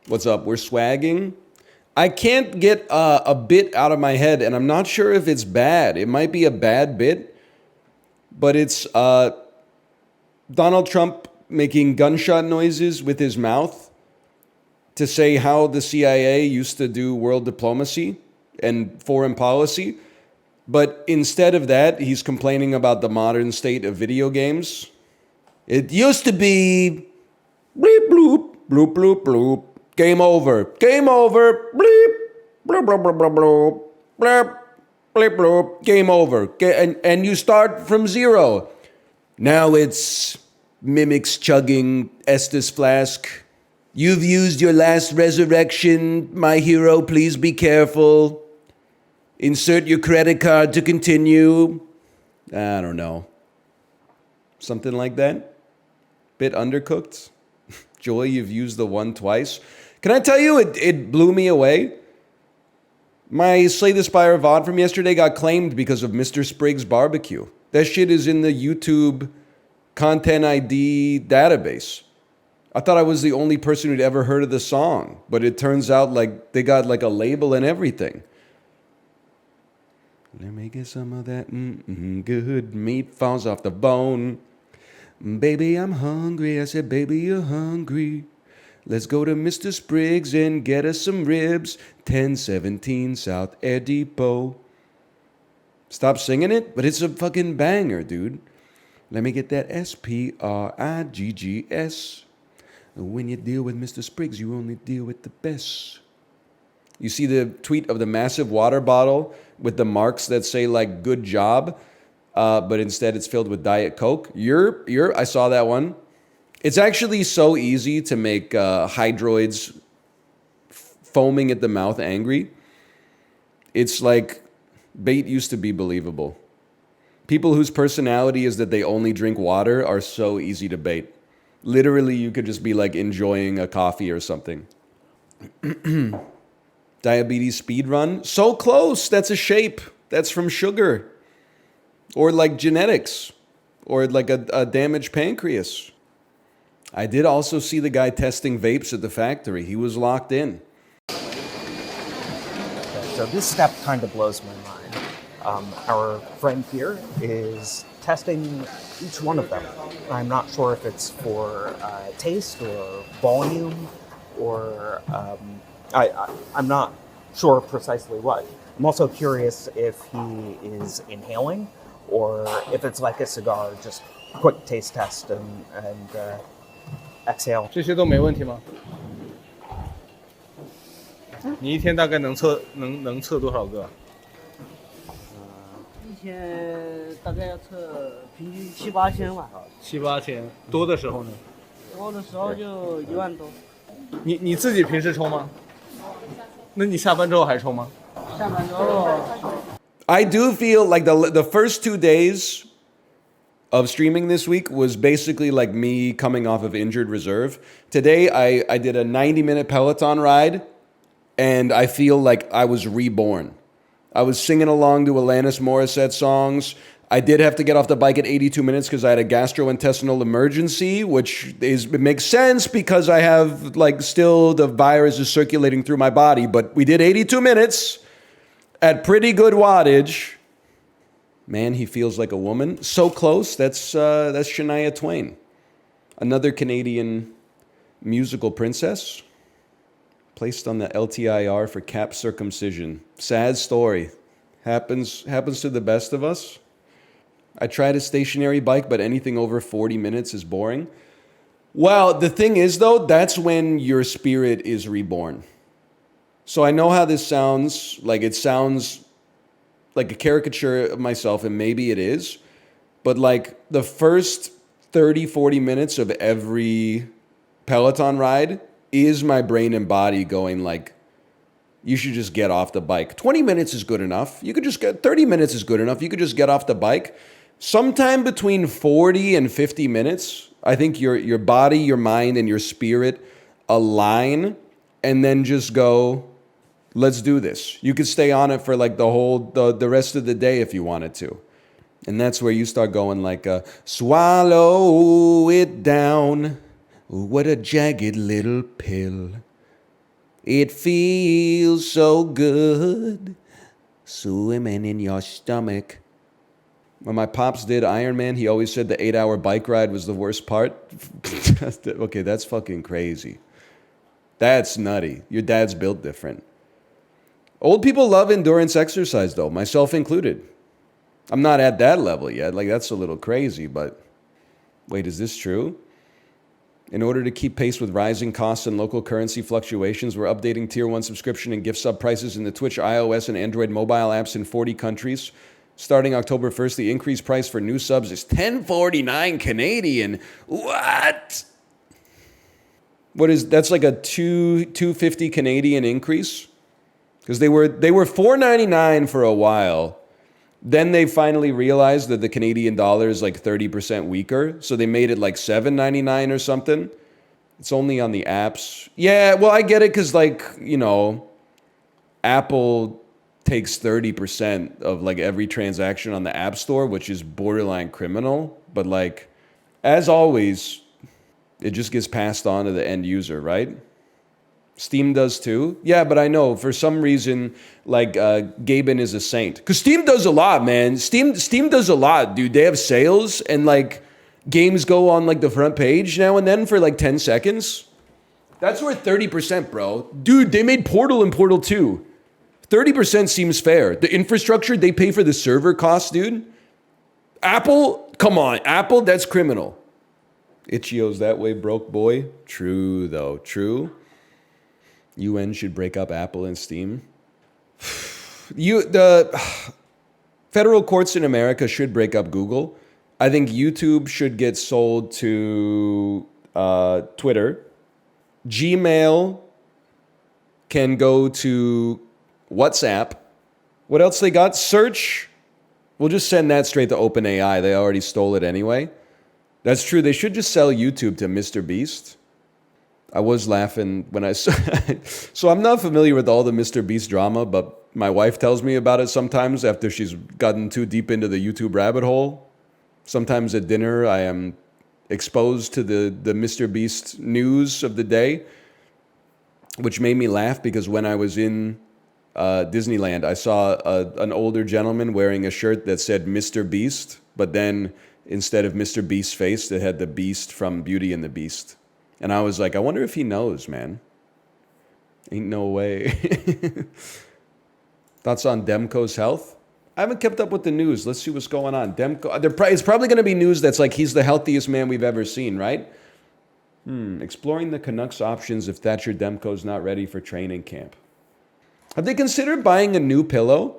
What's up? We're swagging. I can't get a bit out of my head, and I'm not sure if it's bad. It might be a bad bit, but it's Donald Trump making gunshot noises with his mouth to say how the CIA used to do world diplomacy and foreign policy. But instead of that, he's complaining about the modern state of video games. It used to be bleep bloop, bloop bloop bloop, game over, bleep, bloop bloop bloop bloop bloop, bleep, bleep bloop, game over. And you start from zero. Now it's mimics chugging Estes flask. You've used your last resurrection, my hero, please be careful. Insert your credit card to continue. I don't know. Something like that? Bit undercooked? Joy, you've used the one twice. Can I tell you, it blew me away? My Slay the Spire VOD from yesterday got claimed because of Mr. Spriggs Barbecue. That shit is in the YouTube Content ID database. I thought I was the only person who'd ever heard of the song, but it turns out like they got like a label and everything. Let me get some of that good meat falls off the bone. Baby, I'm hungry. I said, baby, you're hungry. Let's go to Mr. Spriggs and get us some ribs. 1017 South Air Depot. Stop singing it, but it's a fucking banger, dude. Let me get that SPRIGGS. When you deal with Mr. Spriggs, you only deal with the best. You see the tweet of the massive water bottle with the marks that say like good job, but instead it's filled with Diet Coke. I saw that one. It's actually so easy to make hydroids foaming at the mouth angry. It's like bait used to be believable. People whose personality is that they only drink water are so easy to bait. Literally, you could just be like enjoying a coffee or something. Diabetes speed run. So close. That's a shape. That's from sugar. Or like genetics. Or like a damaged pancreas. I did also see the guy testing vapes at the factory. He was locked in. So this step kind of blows my mind. Our friend here is testing each one of them. I'm not sure if it's for taste or volume or I'm not sure precisely what. I'm also curious if he is inhaling or if it's like a cigar, just quick taste test and exhale. 这些都没问题吗？你一天大概能测多少个？一天大概要测平均7、8千吧。7、8千，多的时候呢？多的时候就1万多。你自己平时抽吗？那你下班之后还抽吗？下班之后。I do feel like the first 2 days of streaming this week was basically like me coming off of injured reserve. Today, I did a 90-minute Peloton ride, and I feel like I was reborn. I was singing along to Alanis Morissette songs. I did have to get off the bike at 82 minutes because I had a gastrointestinal emergency, which it makes sense because I have like still the virus is circulating through my body. But we did 82 minutes at pretty good wattage. Man, he feels like a woman. So close. That's Shania Twain, another Canadian musical princess, placed on the LTIR for cap circumcision. Sad story. Happens to the best of us. I tried a stationary bike, but anything over 40 minutes is boring. Well, the thing is, though, that's when your spirit is reborn. So I know how this sounds. Like, it sounds like a caricature of myself, and maybe it is. But, like, the first 30, 40 minutes of every Peloton ride is my brain and body going, like, you should just get off the bike. 20 minutes is good enough. 30 minutes is good enough. You could just get off the bike. Sometime between 40 and 50 minutes, I think your body, your mind, and your spirit align and then just go, let's do this. You could stay on it for like the rest of the day if you wanted to. And that's where you start going like, swallow it down. What a jagged little pill. It feels so good swimming in your stomach. When my pops did Iron Man, he always said the 8-hour bike ride was the worst part. Okay, that's fucking crazy. That's nutty. Your dad's built different. Old people love endurance exercise, though, myself included. I'm not at that level yet. Like, that's a little crazy, but wait, is this true? In order to keep pace with rising costs and local currency fluctuations, we're updating Tier 1 subscription and gift sub prices in the Twitch, iOS, and Android mobile apps in 40 countries. Starting October 1st, the increased price for new subs is $10.49 Canadian. What? What is that's like a $2.50 Canadian increase? Because they were $4.99 for a while. Then they finally realized that the Canadian dollar is like 30% weaker, so they made it like $7.99 or something. It's only on the apps. Yeah, well, I get it because, like, you know, Apple takes 30% of like every transaction on the App Store, which is borderline criminal. But like, as always, it just gets passed on to the end user, right? Steam does too. Yeah, but I know for some reason, like Gaben is a saint. Because Steam does a lot, man. Steam does a lot, dude. They have sales and like games go on like the front page now and then for like 10 seconds. That's worth 30%, bro. Dude, they made Portal and Portal 2. 30% seems fair. The infrastructure, they pay for the server costs, dude. Apple, come on. Apple, that's criminal. Itch.io's that way, broke boy. True, though. True. UN should break up Apple and Steam. The federal courts in America should break up Google. I think YouTube should get sold to Twitter. Gmail can go to WhatsApp. What else they got? Search. We'll just send that straight to OpenAI. They already stole it anyway. That's true. They should just sell YouTube to Mr. Beast. I was laughing when I saw So I'm not familiar with all the Mr. Beast drama, but my wife tells me about it sometimes after she's gotten too deep into the YouTube rabbit hole. Sometimes at dinner, I am exposed to the Mr. Beast news of the day, which made me laugh because when I was in Disneyland, I saw an older gentleman wearing a shirt that said Mr. Beast, but then instead of Mr. Beast's face, it had the Beast from Beauty and the Beast. And I was like, I wonder if he knows, man. Ain't no way. Thoughts on Demko's health? I haven't kept up with the news. Let's see what's going on. Demko, it's probably going to be news that's like he's the healthiest man we've ever seen, right? Exploring the Canucks options if Thatcher Demko's not ready for training camp. Have they considered buying a new pillow?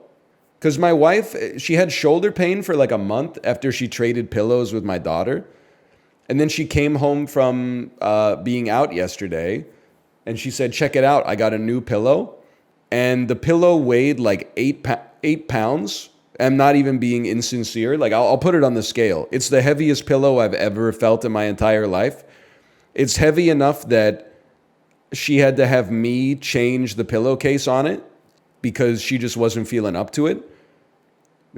Because my wife, she had shoulder pain for like a month after she traded pillows with my daughter. And then she came home from being out yesterday and she said, check it out. I got a new pillow. And the pillow weighed like 8 pounds. I'm not even being insincere. Like I'll put it on the scale. It's the heaviest pillow I've ever felt in my entire life. It's heavy enough that she had to have me change the pillowcase on it because she just wasn't feeling up to it.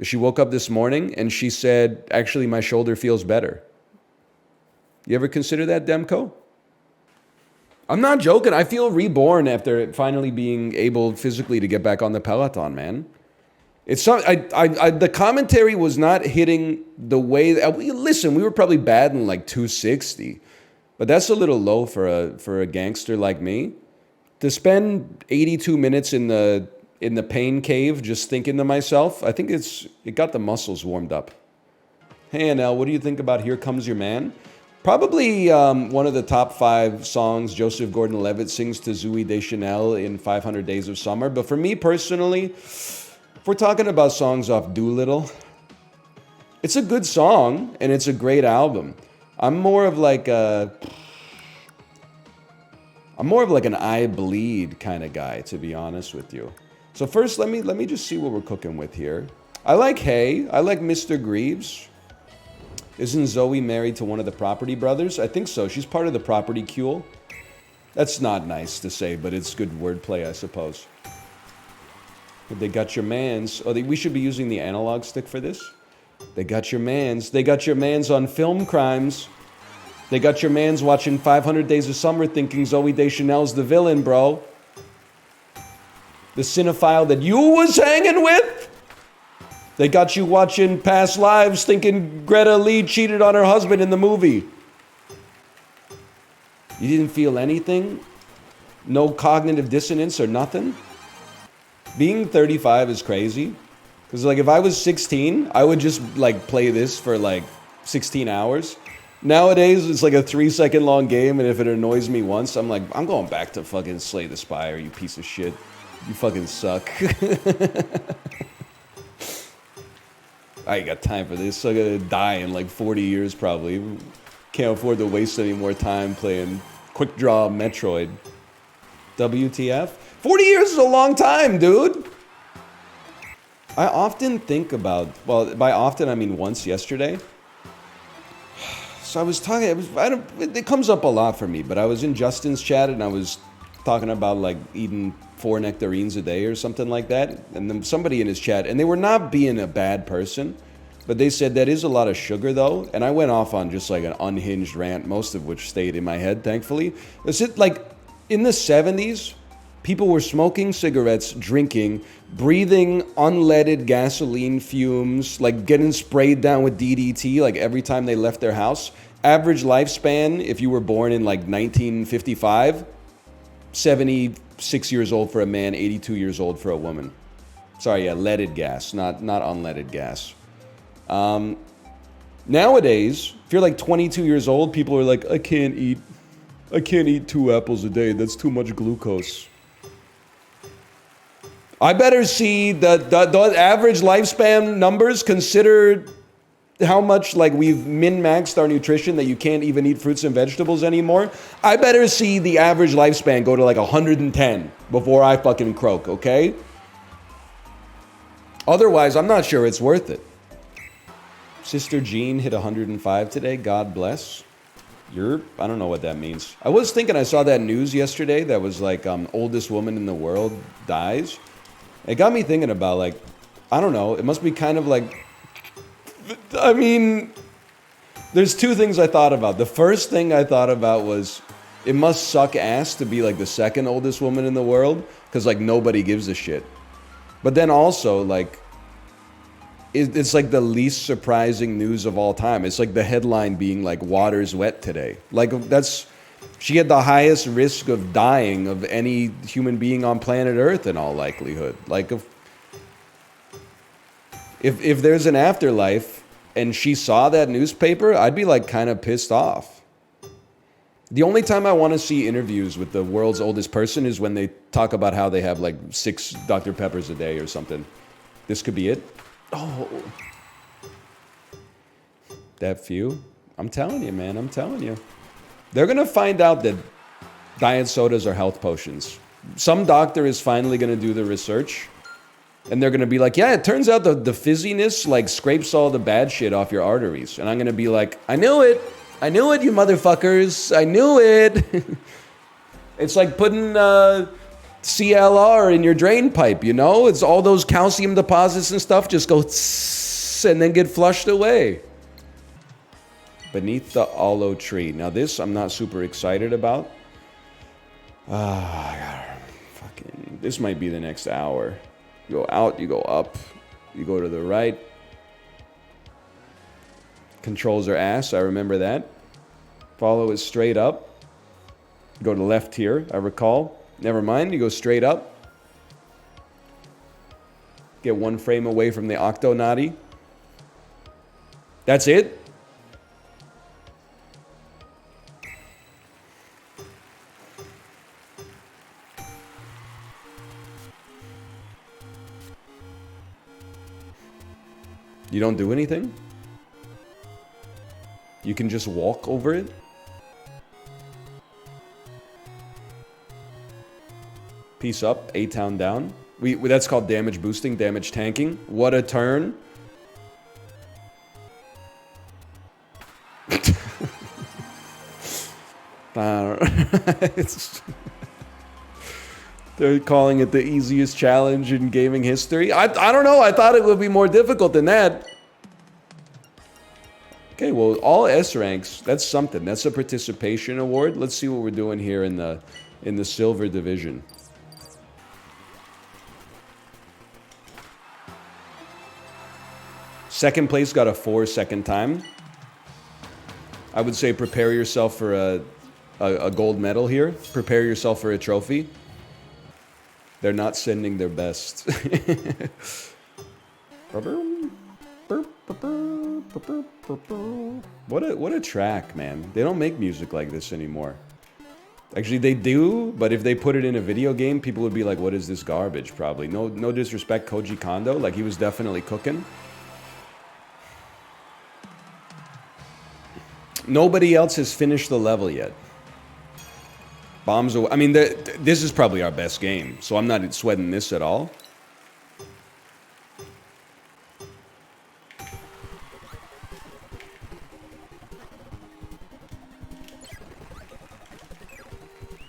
She woke up this morning and she said, actually, my shoulder feels better. You ever consider that, Demko? I'm not joking. I feel reborn after finally being able physically to get back on the Peloton, man. It's the commentary was not hitting the way that, listen, we were probably batting like 260. But that's a little low for a gangster like me. To spend 82 minutes in the pain cave just thinking to myself, I think it got the muscles warmed up. Hey, NL, what do you think about Here Comes Your Man? Probably one of the top 5 songs Joseph Gordon-Levitt sings to Zooey Deschanel in 500 Days of Summer. But for me personally, if we're talking about songs off Doolittle, it's a good song and it's a great album. I'm more of like an I Bleed kind of guy, to be honest with you. So first, let me just see what we're cooking with here. I like Hay. I like Mr. Greaves. Isn't Zoe married to one of the Property brothers? I think so. She's part of the propertycule. That's not nice to say, but it's good wordplay, I suppose. But they got your mans. Oh, we should be using the analog stick for this. They got your mans. They got your mans on film crimes. They got your mans watching 500 Days of Summer thinking Zoe Deschanel's the villain, bro. The cinephile that you was hanging with? They got you watching past lives thinking Greta Lee cheated on her husband in the movie. You didn't feel anything? No cognitive dissonance or nothing? Being 35 is crazy. Because like if I was 16, I would just like play this for like 16 hours. Nowadays, it's like a 3-second long game, and if it annoys me once, I'm like, I'm going back to fucking Slay the Spire, you piece of shit. You fucking suck. I ain't got time for this. I'm gonna die in like 40 years probably. Can't afford to waste any more time playing Quick Draw Metroid. WTF? 40 years is a long time, dude! I often think about, well, by often I mean once yesterday. So I was talking, it comes up a lot for me, but I was in Justin's chat and I was talking about like eating 4 nectarines a day or something like that. And then somebody in his chat, and they were not being a bad person, but they said that is a lot of sugar though. And I went off on just like an unhinged rant, most of which stayed in my head, thankfully. Is it like in the 70s, people were smoking cigarettes, drinking, breathing unleaded gasoline fumes, like getting sprayed down with DDT like every time they left their house. Average lifespan, if you were born in like 1955, 76 years old for a man, 82 years old for a woman. Sorry, yeah, leaded gas, not unleaded gas. Nowadays, if you're like 22 years old, people are like, I can't eat 2 apples a day. That's too much glucose. I better see the average lifespan numbers, consider how much like we've min-maxed our nutrition that you can't even eat fruits and vegetables anymore. I better see the average lifespan go to like 110 before I fucking croak, okay? Otherwise, I'm not sure it's worth it. Sister Jean hit 105 today, God bless. I don't know what that means. I was thinking I saw that news yesterday that was like oldest woman in the world dies. It got me thinking about like, I don't know, it must be kind of like, I mean, there's 2 things I thought about. The first thing I thought about was it must suck ass to be like the second oldest woman in the world because like nobody gives a shit. But then also like, it's like the least surprising news of all time. It's like the headline being like, water's wet today. Like she had the highest risk of dying of any human being on planet Earth in all likelihood. Like if there's an afterlife and she saw that newspaper, I'd be like kind of pissed off. The only time I want to see interviews with the world's oldest person is when they talk about how they have like 6 Dr. Peppers a day or something. This could be it. Oh, that few? I'm telling you, man, I'm telling you. They're going to find out that diet sodas are health potions. Some doctor is finally going to do the research, and they're going to be like, yeah, it turns out the fizziness like scrapes all the bad shit off your arteries. And I'm going to be like, I knew it, you motherfuckers. I knew it. It's like putting CLR in your drain pipe, you know? It's all those calcium deposits and stuff just go tss and then get flushed away. Beneath the aloe tree. Now this I'm not super excited about. This might be the next hour. You go out, you go up, you go to the right. Controls are ass, I remember that. Follow it straight up. Go to left here, I recall. Never mind, you go straight up. Get 1 frame away from the octonaughty. That's it. You don't do anything? You can just walk over it? Peace up, A-town down. That's called damage boosting, damage tanking. What a turn. They're calling it the easiest challenge in gaming history. I don't know, I thought it would be more difficult than that. Okay, well, all S ranks, that's something. That's a participation award. Let's see what we're doing here in the silver division. Second place got a 4 second time. I would say prepare yourself for a gold medal here. Prepare yourself for a trophy. They're not sending their best. What a track, man. They don't make music like this anymore. Actually, they do, but if they put it in a video game, people would be like, what is this garbage, probably. No disrespect, Koji Kondo. Like, he was definitely cooking. Nobody else has finished the level yet. Bombs away. I mean, this is probably our best game, so I'm not sweating this at all.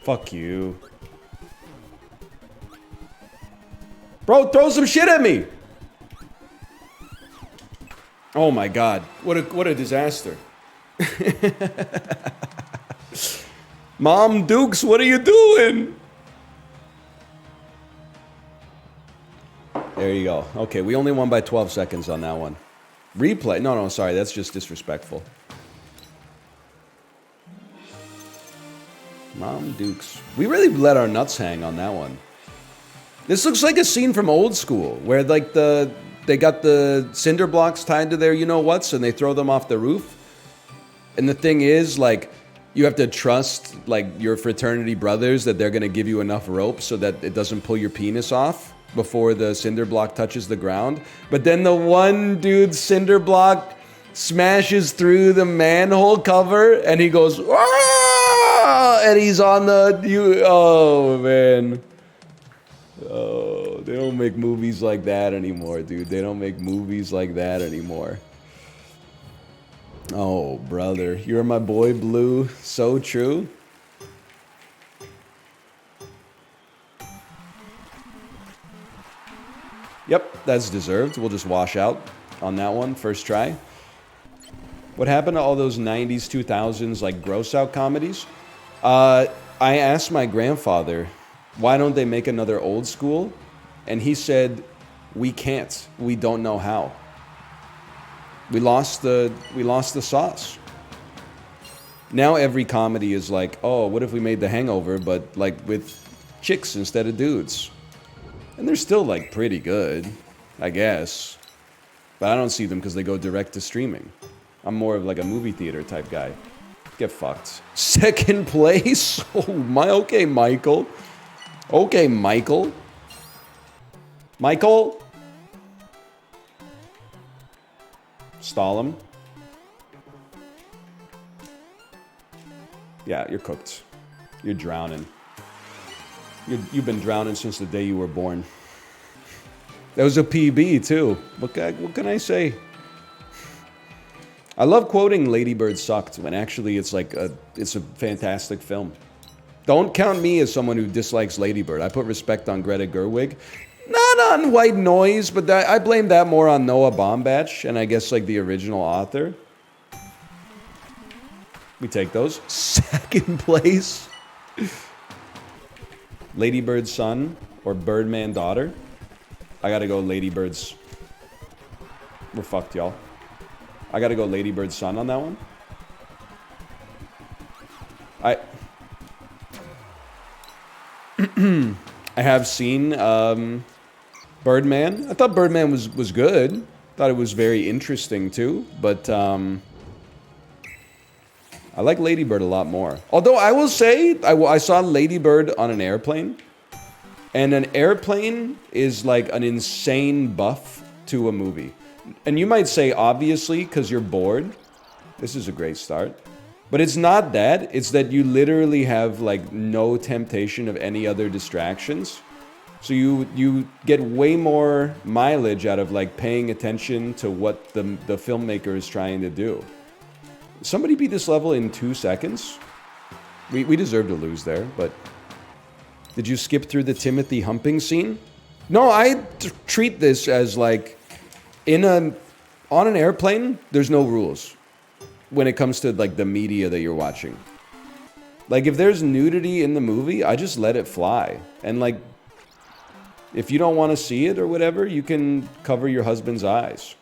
Fuck you. Bro, throw some shit at me! Oh my god. What a disaster. Mom Dukes, what are you doing? There you go. Okay, we only won by 12 seconds on that one. Replay. No, sorry. That's just disrespectful. Mom Dukes. We really let our nuts hang on that one. This looks like a scene from Old School, where like they got the cinder blocks tied to their you-know-whats, and they throw them off the roof. And the thing is, like, you have to trust, like, your fraternity brothers that they're going to give you enough rope so that it doesn't pull your penis off before the cinder block touches the ground. But then the one dude's cinder block smashes through the manhole cover, and he goes, "Ah!" And he's on oh, man. Oh, they don't make movies like that anymore, dude. They don't make movies like that anymore. Oh, brother. You're my boy, Blue. So true. Yep, that's deserved. We'll just wash out on that one. First try. What happened to all those 90s, 2000s, like, gross-out comedies? I asked my grandfather, why don't they make another Old School? And he said, we can't. We don't know how. We lost the sauce. Now every comedy is like, oh, what if we made The Hangover, but like with chicks instead of dudes? And they're still like pretty good, I guess. But I don't see them because they go direct to streaming. I'm more of like a movie theater type guy. Get fucked. Second place? Oh my, okay, Michael. Okay, Michael. Michael? Stall him. Yeah, you're cooked. You're drowning. You've been drowning since the day you were born. That was a PB too. What can I say? I love quoting Ladybird sucked when actually it's like it's a fantastic film. Don't count me as someone who dislikes Ladybird. I put respect on Greta Gerwig. Not on White Noise, but I blame that more on Noah Baumbach and I guess like the original author. We take those. Second place. Ladybird's son or Birdman daughter. I gotta go Ladybird's. We're fucked, y'all. I gotta go Ladybird's son on that one. I have seen Birdman. I thought Birdman was good. Thought it was very interesting too, but I like Ladybird a lot more. Although I will say, I saw Ladybird on an airplane, and an airplane is like an insane buff to a movie. And you might say, obviously, because you're bored. This is a great start. But it's not that. It's that you literally have like no temptation of any other distractions. So you get way more mileage out of like paying attention to what the filmmaker is trying to do. Somebody beat this level in 2 seconds? We deserve to lose there, but... Did you skip through the Timothy humping scene? No, I treat this as like... On an airplane, there's no rules. When it comes to like the media that you're watching. Like if there's nudity in the movie, I just let it fly. And like... If you don't want to see it or whatever, you can cover your husband's eyes.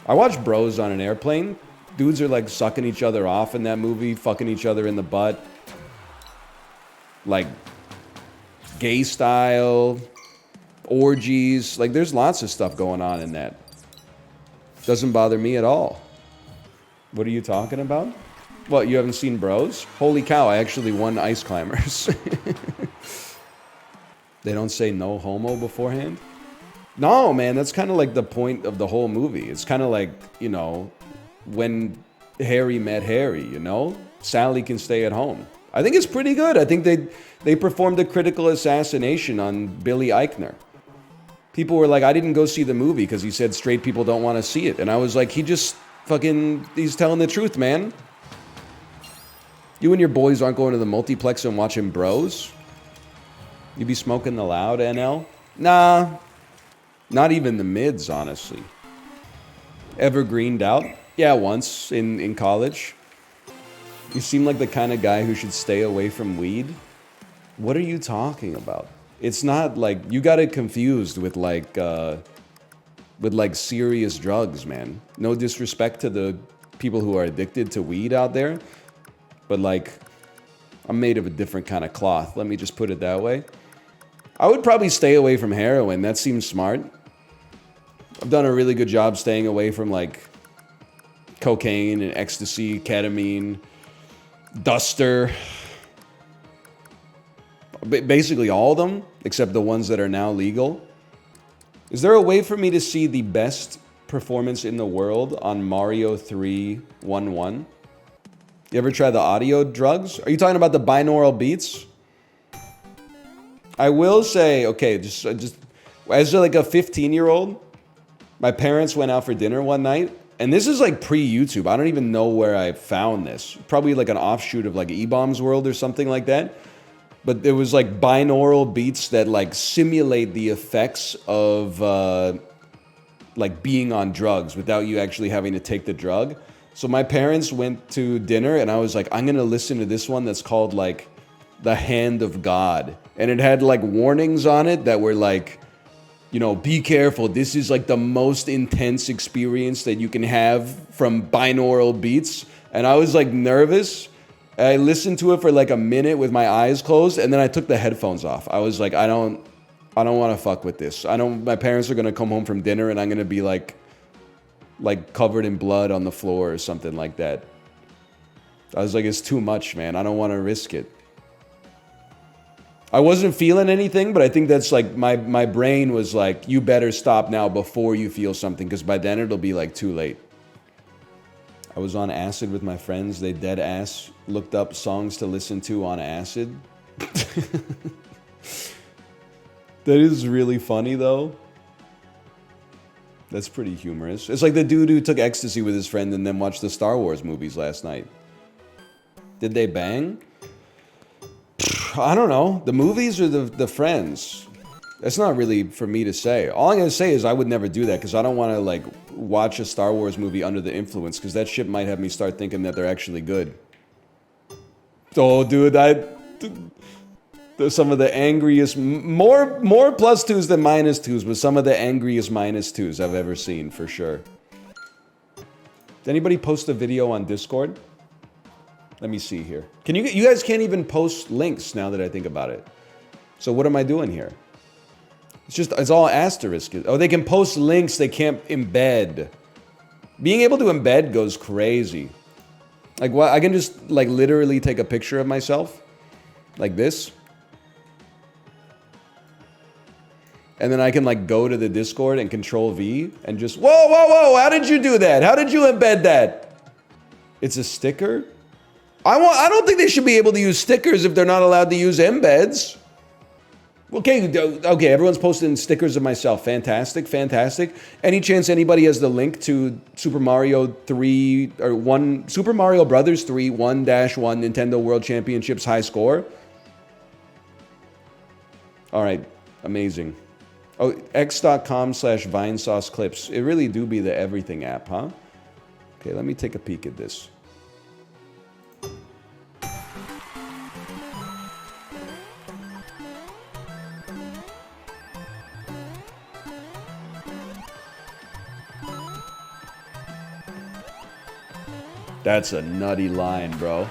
I watched Bros on an airplane. Dudes are like sucking each other off in that movie, fucking each other in the butt. Like gay style, orgies. Like there's lots of stuff going on in that. Doesn't bother me at all. What are you talking about? What, you haven't seen Bros? Holy cow, I actually won Ice Climbers. They don't say no homo beforehand? No, man, that's kind of like the point of the whole movie. It's kind of like, you know, when Harry met Harry, you know? Sally can stay at home. I think it's pretty good. I think they performed a critical assassination on Billy Eichner. People were like, I didn't go see the movie because he said straight people don't want to see it. And I was like, he's telling the truth, man. You and your boys aren't going to the multiplex and watching Bros? You be smoking the loud, NL? Nah, not even the mids, honestly. Ever greened out? Yeah, once in college. You seem like the kind of guy who should stay away from weed. What are you talking about? It's not like, you got it confused with like serious drugs, man. No disrespect to the people who are addicted to weed out there, but like, I'm made of a different kind of cloth. Let me just put it that way. I would probably stay away from heroin. That seems smart. I've done a really good job staying away from like cocaine and ecstasy, ketamine, duster. Basically all of them, except the ones that are now legal. Is there a way for me to see the best performance in the world on Mario 3-1-1? You ever try the audio drugs? Are you talking about the binaural beats? I will say, okay, just as like a 15-year-old, my parents went out for dinner one night, and this is like pre-YouTube. I don't even know where I found this. Probably like an offshoot of like E-Bombs World or something like that. But there was like binaural beats that like simulate the effects of like being on drugs without you actually having to take the drug. So my parents went to dinner and I was like, I'm gonna listen to this one that's called like The Hand of God. And it had like warnings on it that were like, you know, be careful. This is like the most intense experience that you can have from binaural beats. And I was like nervous. I listened to it for like a minute with my eyes closed, and then I took the headphones off. I was like, I don't want to fuck with this. My parents are gonna come home from dinner, and I'm gonna be like covered in blood on the floor or something like that. I was like, it's too much, man. I don't want to risk it. I wasn't feeling anything, but I think that's like my brain was like, you better stop now before you feel something, because by then it'll be like too late. I was on acid with my friends. They dead ass looked up songs to listen to on acid. That is really funny, though. That's pretty humorous. It's like the dude who took ecstasy with his friend and then watched the Star Wars movies last night. Did they bang? I don't know. The movies or the friends? That's not really for me to say. All I'm going to say is I would never do that because I don't want to like watch a Star Wars movie under the influence, because that shit might have me start thinking that they're actually good. Oh, dude, some of the angriest, more plus twos than minus twos, but some of the angriest minus twos I've ever seen, for sure. Did anybody post a video on Discord? Let me see here. You guys can't even post links now that I think about it. So what am I doing here? It's all asterisk. Oh, they can post links, they can't embed. Being able to embed goes crazy. Like, what? I can just like literally take a picture of myself like this. And then I can like go to the Discord and Control V and just, whoa, how did you do that? How did you embed that? It's a sticker? I don't think they should be able to use stickers if they're not allowed to use embeds. Okay, everyone's posting stickers of myself. Fantastic. Any chance anybody has the link to Super Mario 3 or 1, Super Mario Brothers 3 1-1 Nintendo World Championships high score? All right, amazing. Oh, x.com/Vinesauce clips. It really do be the everything app, huh? Okay, let me take a peek at this. That's a nutty line, bro.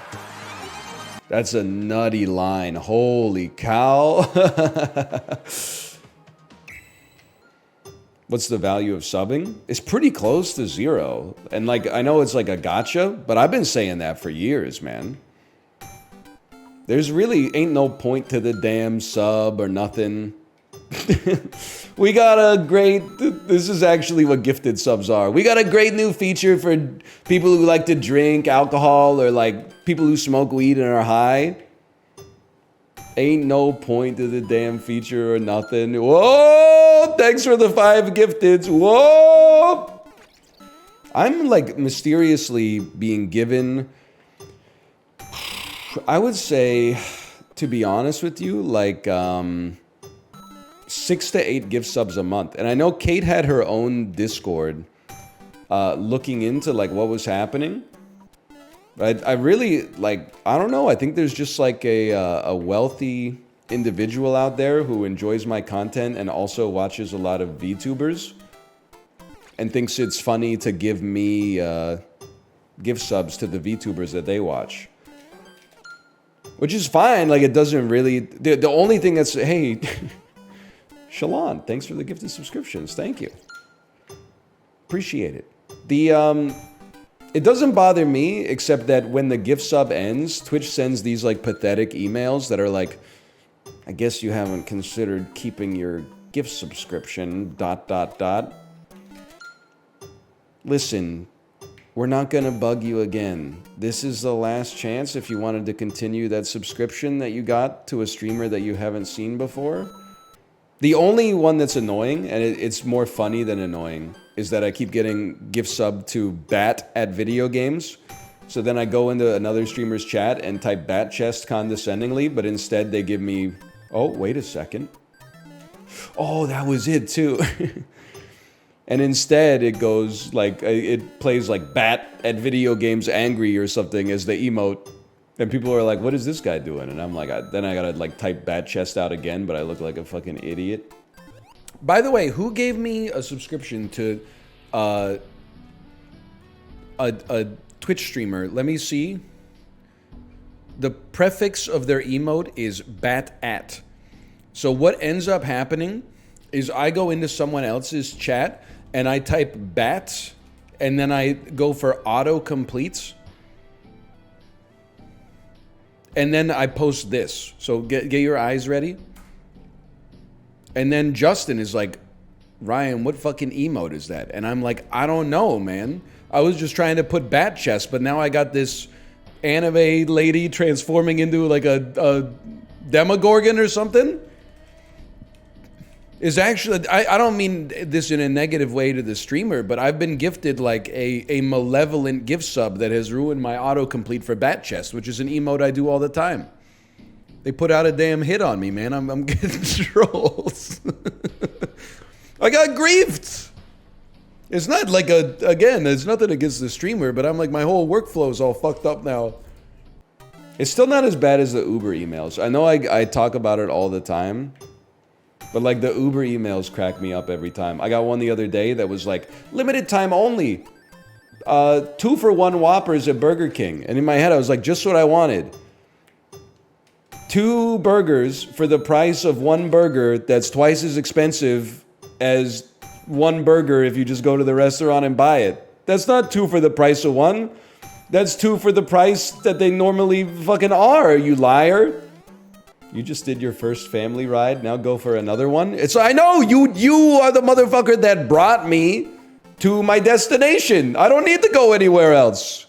That's a nutty line. Holy cow. What's the value of subbing? It's pretty close to 0. And like, I know it's like a gotcha, but I've been saying that for years, man. There's really ain't no point to the damn sub or nothing. We got a great, this is actually what gifted subs are. We got a great new feature for people who like to drink alcohol or like people who smoke weed and are high. Ain't no point to the damn feature or nothing. Whoa! Thanks for the 5 gifteds. Whoa! I'm like mysteriously being given, I would say, to be honest with you, like 6 to 8 gift subs a month. And I know Kate had her own Discord looking into like what was happening. I really, like, I don't know. I think there's just like a wealthy individual out there who enjoys my content and also watches a lot of VTubers and thinks it's funny to give me gift subs to the VTubers that they watch. Which is fine. Like, it doesn't really... The only thing that's... Hey, Shalon, thanks for the gifted subscriptions. Thank you. Appreciate it. It doesn't bother me, except that when the gift sub ends, Twitch sends these like pathetic emails that are like, I guess you haven't considered keeping your gift subscription, ... Listen, we're not gonna bug you again. This is the last chance if you wanted to continue that subscription that you got to a streamer that you haven't seen before. The only one that's annoying, and it's more funny than annoying, is that I keep getting gift sub to Bat at video games. So then I go into another streamer's chat and type Bat chest condescendingly, but instead they give me... Oh, wait a second. Oh, that was it too. And instead it goes like, it plays like Bat at video games angry or something as the emote. And people are like, what is this guy doing? And I'm like, then I gotta like type Bat chest out again, but I look like a fucking idiot. By the way, who gave me a subscription to a Twitch streamer? Let me see. The prefix of their emote is bat at. So what ends up happening is I go into someone else's chat and I type bat and then I go for auto completes. And then I post this. So get your eyes ready. And then Justin is like, Ryan, what fucking emote is that? And I'm like, I don't know, man. I was just trying to put bat chest, but now I got this anime lady transforming into like a demogorgon or something. Is actually, I don't mean this in a negative way to the streamer, but I've been gifted like a malevolent gift sub that has ruined my autocomplete for bat chest, which is an emote I do all the time. They put out a damn hit on me, man. I'm getting trolls. I got griefed. It's not like again, there's nothing against the streamer, but I'm like, my whole workflow is all fucked up now. It's still not as bad as the Uber emails. I know I talk about it all the time, but like the Uber emails crack me up every time. I got one the other day that was like, limited time only. 2 for 1 Whoppers at Burger King. And in my head, I was like, just what I wanted. 2 burgers for the price of 1 burger that's twice as expensive as 1 burger if you just go to the restaurant and buy it. That's not 2 for the price of 1. That's 2 for the price that they normally fucking are, you liar. You just did your first family ride, now go for another one? I know, you are the motherfucker that brought me to my destination. I don't need to go anywhere else.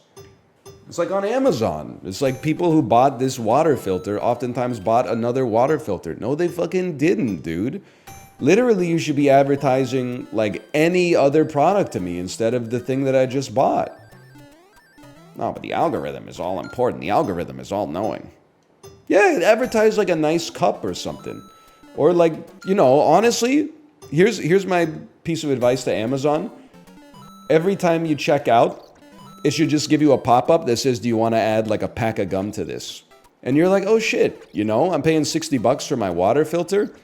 It's like on Amazon. It's like people who bought this water filter oftentimes bought another water filter. No, they fucking didn't, dude. Literally, you should be advertising like any other product to me instead of the thing that I just bought. No, but the algorithm is all important. The algorithm is all knowing. Yeah, advertise like a nice cup or something. Or like, you know, honestly, here's my piece of advice to Amazon. Every time you check out, it should just give you a pop-up that says, do you want to add like a pack of gum to this? And you're like, oh shit, you know, I'm paying $60 for my water filter.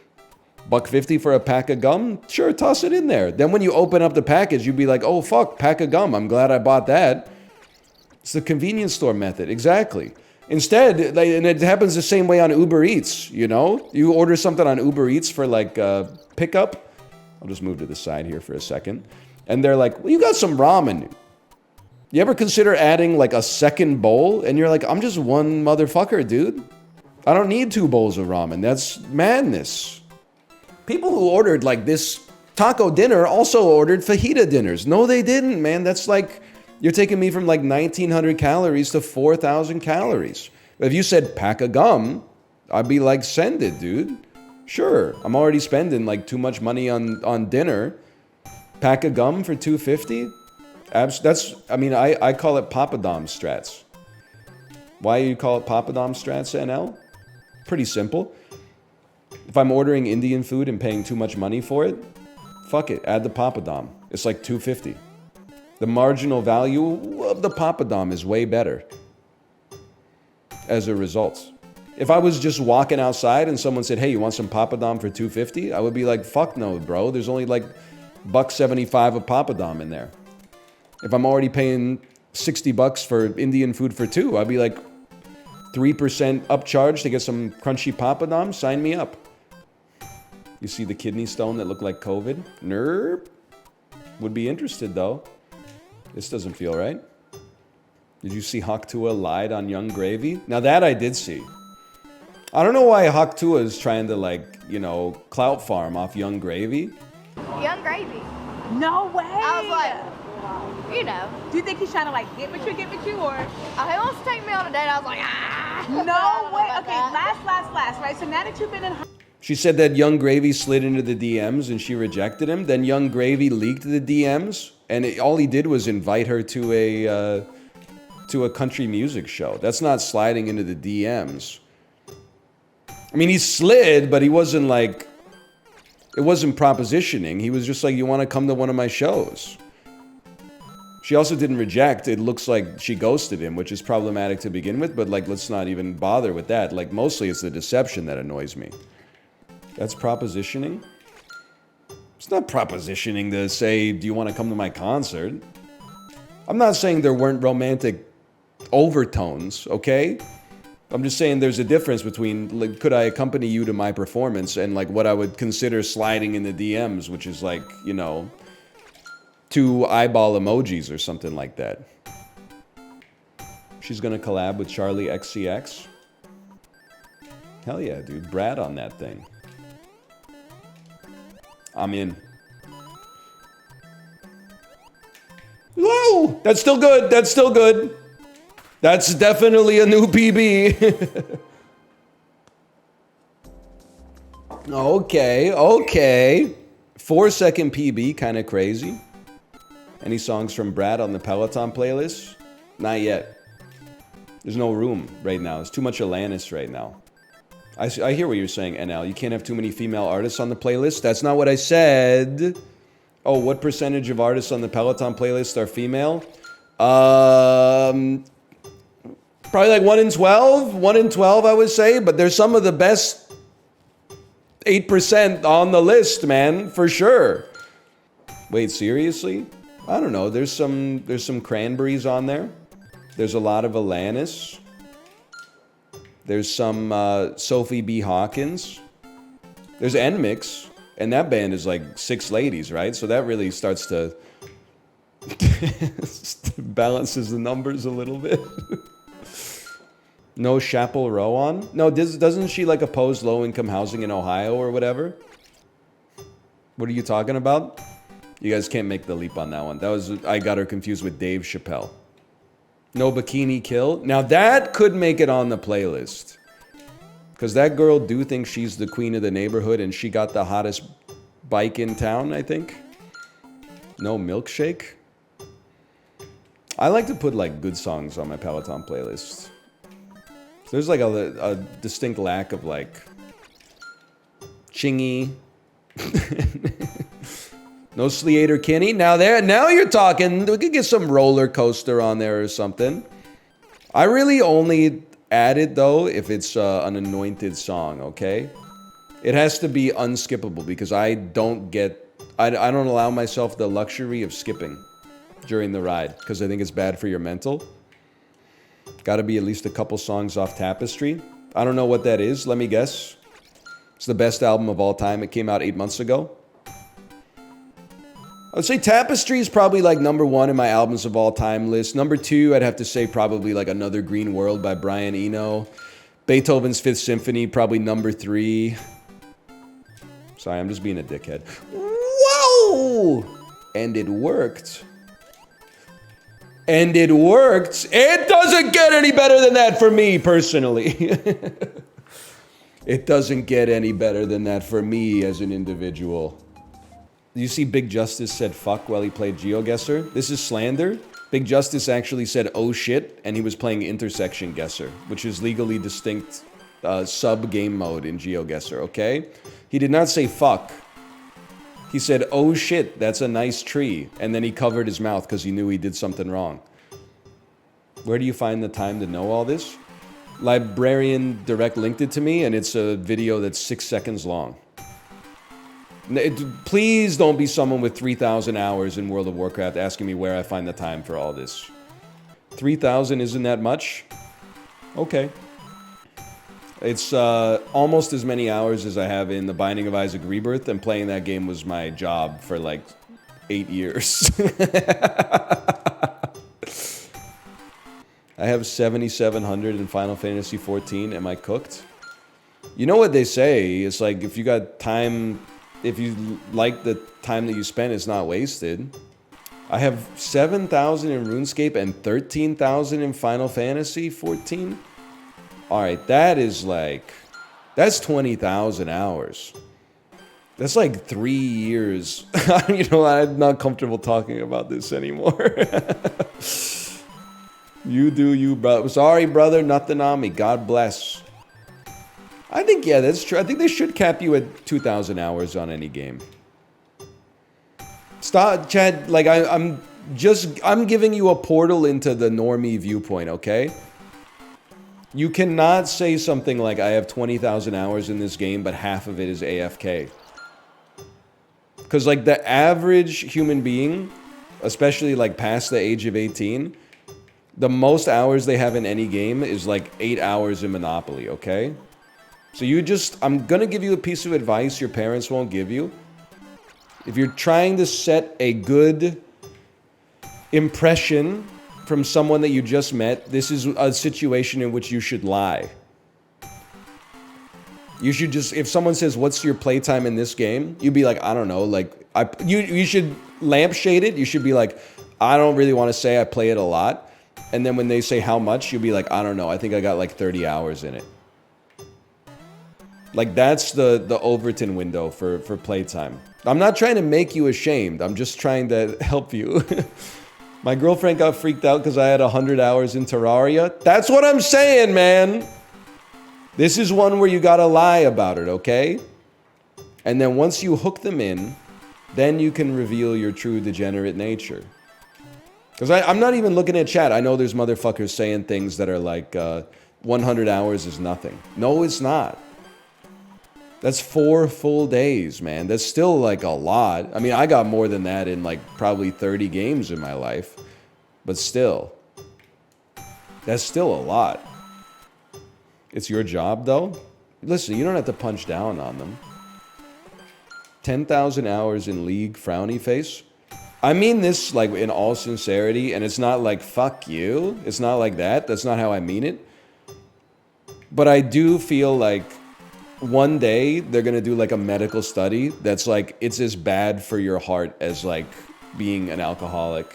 $1.50 for a pack of gum? Sure, toss it in there. Then when you open up the package, you'd be like, oh fuck, pack of gum. I'm glad I bought that. It's the convenience store method, exactly. Instead, and it happens the same way on Uber Eats, you know? You order something on Uber Eats for like pickup. I'll just move to the side here for a second. And they're like, well, you got some ramen. You ever consider adding like a second bowl? And you're like, I'm just one motherfucker, dude. I don't need 2 bowls of ramen. That's madness. People who ordered like this taco dinner also ordered fajita dinners. No, they didn't, man. That's like, you're taking me from like 1,900 calories to 4,000 calories. If you said pack of gum, I'd be like, send it, dude. Sure, I'm already spending like too much money on dinner. Pack of gum for $2.50? I call it Papadom strats. Why do you call it Papadom strats, NL? Pretty simple. If I'm ordering Indian food and paying too much money for it, fuck it, add the Papadom. It's like $2.50. The marginal value of the Papadom is way better as a result. If I was just walking outside and someone said, hey, you want some Papadom for $2.50? I would be like, fuck no, bro. There's only like $1.75 of Papadom in there. If I'm already paying $60 for Indian food for 2, I'd be like, 3% upcharge to get some crunchy Papadom? Sign me up. You see the kidney stone that looked like COVID? Nerp. Would be interested though. This doesn't feel right. Did you see Tuah lied on Young Gravy? Now that I did see. I don't know why Tuah is trying to like, you know, clout farm off Young Gravy. Young Gravy. No way. I was like, you know. Do you think he's trying to like get with you, or? He wants to take me on a date. I was like, ah. No way. Okay, last, right? So now that you've been in. She said that Young Gravy slid into the DMs and she rejected him. Then Young Gravy leaked the DMs, and all he did was invite her to a country music show. That's not sliding into the DMs. I mean, he slid, but he wasn't like, it wasn't propositioning. He was just like, you want to come to one of my shows? She also didn't reject. It looks like she ghosted him, which is problematic to begin with, but like, let's not even bother with that. Like, mostly it's the deception that annoys me. That's propositioning? It's not propositioning to say, do you want to come to my concert? I'm not saying there weren't romantic overtones, okay? I'm just saying there's a difference between, like, could I accompany you to my performance and, like, what I would consider sliding in the DMs, which is, like, you know, 2 eyeball emojis or something like that. She's gonna collab with Charlie XCX? Hell yeah, dude. Brad on that thing. I'm in. Whoa! That's still good. That's still good. That's definitely a new PB. Okay. 4-second PB, kind of crazy. Any songs from Brad on the Peloton playlist? Not yet. There's no room right now. There's too much Alanis right now. I hear what you're saying, NL. You can't have too many female artists on the playlist. That's not what I said. Oh, what percentage of artists on the Peloton playlist are female? Probably like 1 in 12. 1 in 12, I would say. But there's some of the best 8% on the list, man, for sure. Wait, seriously? I don't know. There's some Cranberries on there. There's a lot of Alanis. There's some Sophie B. Hawkins. There's NMIX, and that band is like 6 ladies, right? So that really starts to balances the numbers a little bit. No Chapel Row on? No, doesn't she like oppose low-income housing in Ohio or whatever? What are you talking about? You guys can't make the leap on that one. I got her confused with Dave Chappelle. No Bikini Kill. Now that could make it on the playlist. Because that girl do think she's the queen of the neighborhood and she got the hottest bike in town, I think. No Milkshake. I like to put like good songs on my Peloton playlist. There's like a distinct lack of like Chingy. No Sleater Kinney. Now you're talking. We could get some Roller Coaster on there or something. I really only add it though if it's an anointed song, okay? It has to be unskippable because I don't allow myself the luxury of skipping during the ride because I think it's bad for your mental. Got to be at least a couple songs off Tapestry. I don't know what that is. Let me guess. It's the best album of all time. It came out 8 months ago. I would say Tapestry is probably like number 1 in my albums of all time list. Number 2, I'd have to say probably like Another Green World by Brian Eno. Beethoven's Fifth Symphony, probably number 3. Sorry, I'm just being a dickhead. Whoa! And it worked. And it worked. It doesn't get any better than that for me, personally. It doesn't get any better than that for me as an individual. You see Big Justice said fuck while he played GeoGuessr? This is slander. Big Justice actually said oh shit, and he was playing Intersection Guesser, which is legally distinct sub-game mode in GeoGuessr, okay? He did not say fuck. He said, oh shit, that's a nice tree. And then he covered his mouth because he knew he did something wrong. Where do you find the time to know all this? Librarian direct linked it to me, and it's a video that's 6 seconds long. Please don't be someone with 3,000 hours in World of Warcraft asking me where I find the time for all this. 3,000 isn't that much? Okay. It's almost as many hours as I have in The Binding of Isaac Rebirth, and playing that game was my job for like 8 years. I have 7,700 in Final Fantasy XIV. Am I cooked? You know what they say? It's like if you got time... If you like the time that you spend, it's not wasted. I have 7,000 in RuneScape and 13,000 in Final Fantasy 14. Alright, that is like... That's 20,000 hours. That's like 3 years. You know, I'm not comfortable talking about this anymore. You do you, bro. Sorry, brother, nothing on me. God bless. I think, yeah, that's true. I think they should cap you at 2,000 hours on any game. Stop, Chad, like, I'm giving you a portal into the normie viewpoint, okay? You cannot say something like, I have 20,000 hours in this game, but half of it is AFK. Because, like, the average human being, especially, like, past the age of 18, the most hours they have in any game is, like, 8 hours in Monopoly, okay? So you just, I'm gonna give you a piece of advice your parents won't give you. If you're trying to set a good impression from someone that you just met, this is a situation in which you should lie. You should just, if someone says, what's your playtime in this game? You'd be like, I don't know, like, you should lampshade it. You should be like, I don't really want to say I play it a lot. And then when they say how much, you'll be like, I don't know, I think I got like 30 hours in it. Like, that's the Overton window for playtime. I'm not trying to make you ashamed. I'm just trying to help you. My girlfriend got freaked out because I had 100 hours in Terraria. That's what I'm saying, man. This is one where you gotta lie about it, okay? And then once you hook them in, then you can reveal your true degenerate nature. Because I'm not even looking at chat. I know there's motherfuckers saying things that are like, 100 hours is nothing. No, it's not. That's 4 full days, man. That's still like a lot. I mean, I got more than that in like probably 30 games in my life. But still. That's still a lot. It's your job, though. Listen, you don't have to punch down on them. 10,000 hours in League, frowny face. I mean this like in all sincerity, and it's not like fuck you. It's not like that. That's not how I mean it. But I do feel like one day they're gonna do like a medical study that's like it's as bad for your heart as like being an alcoholic.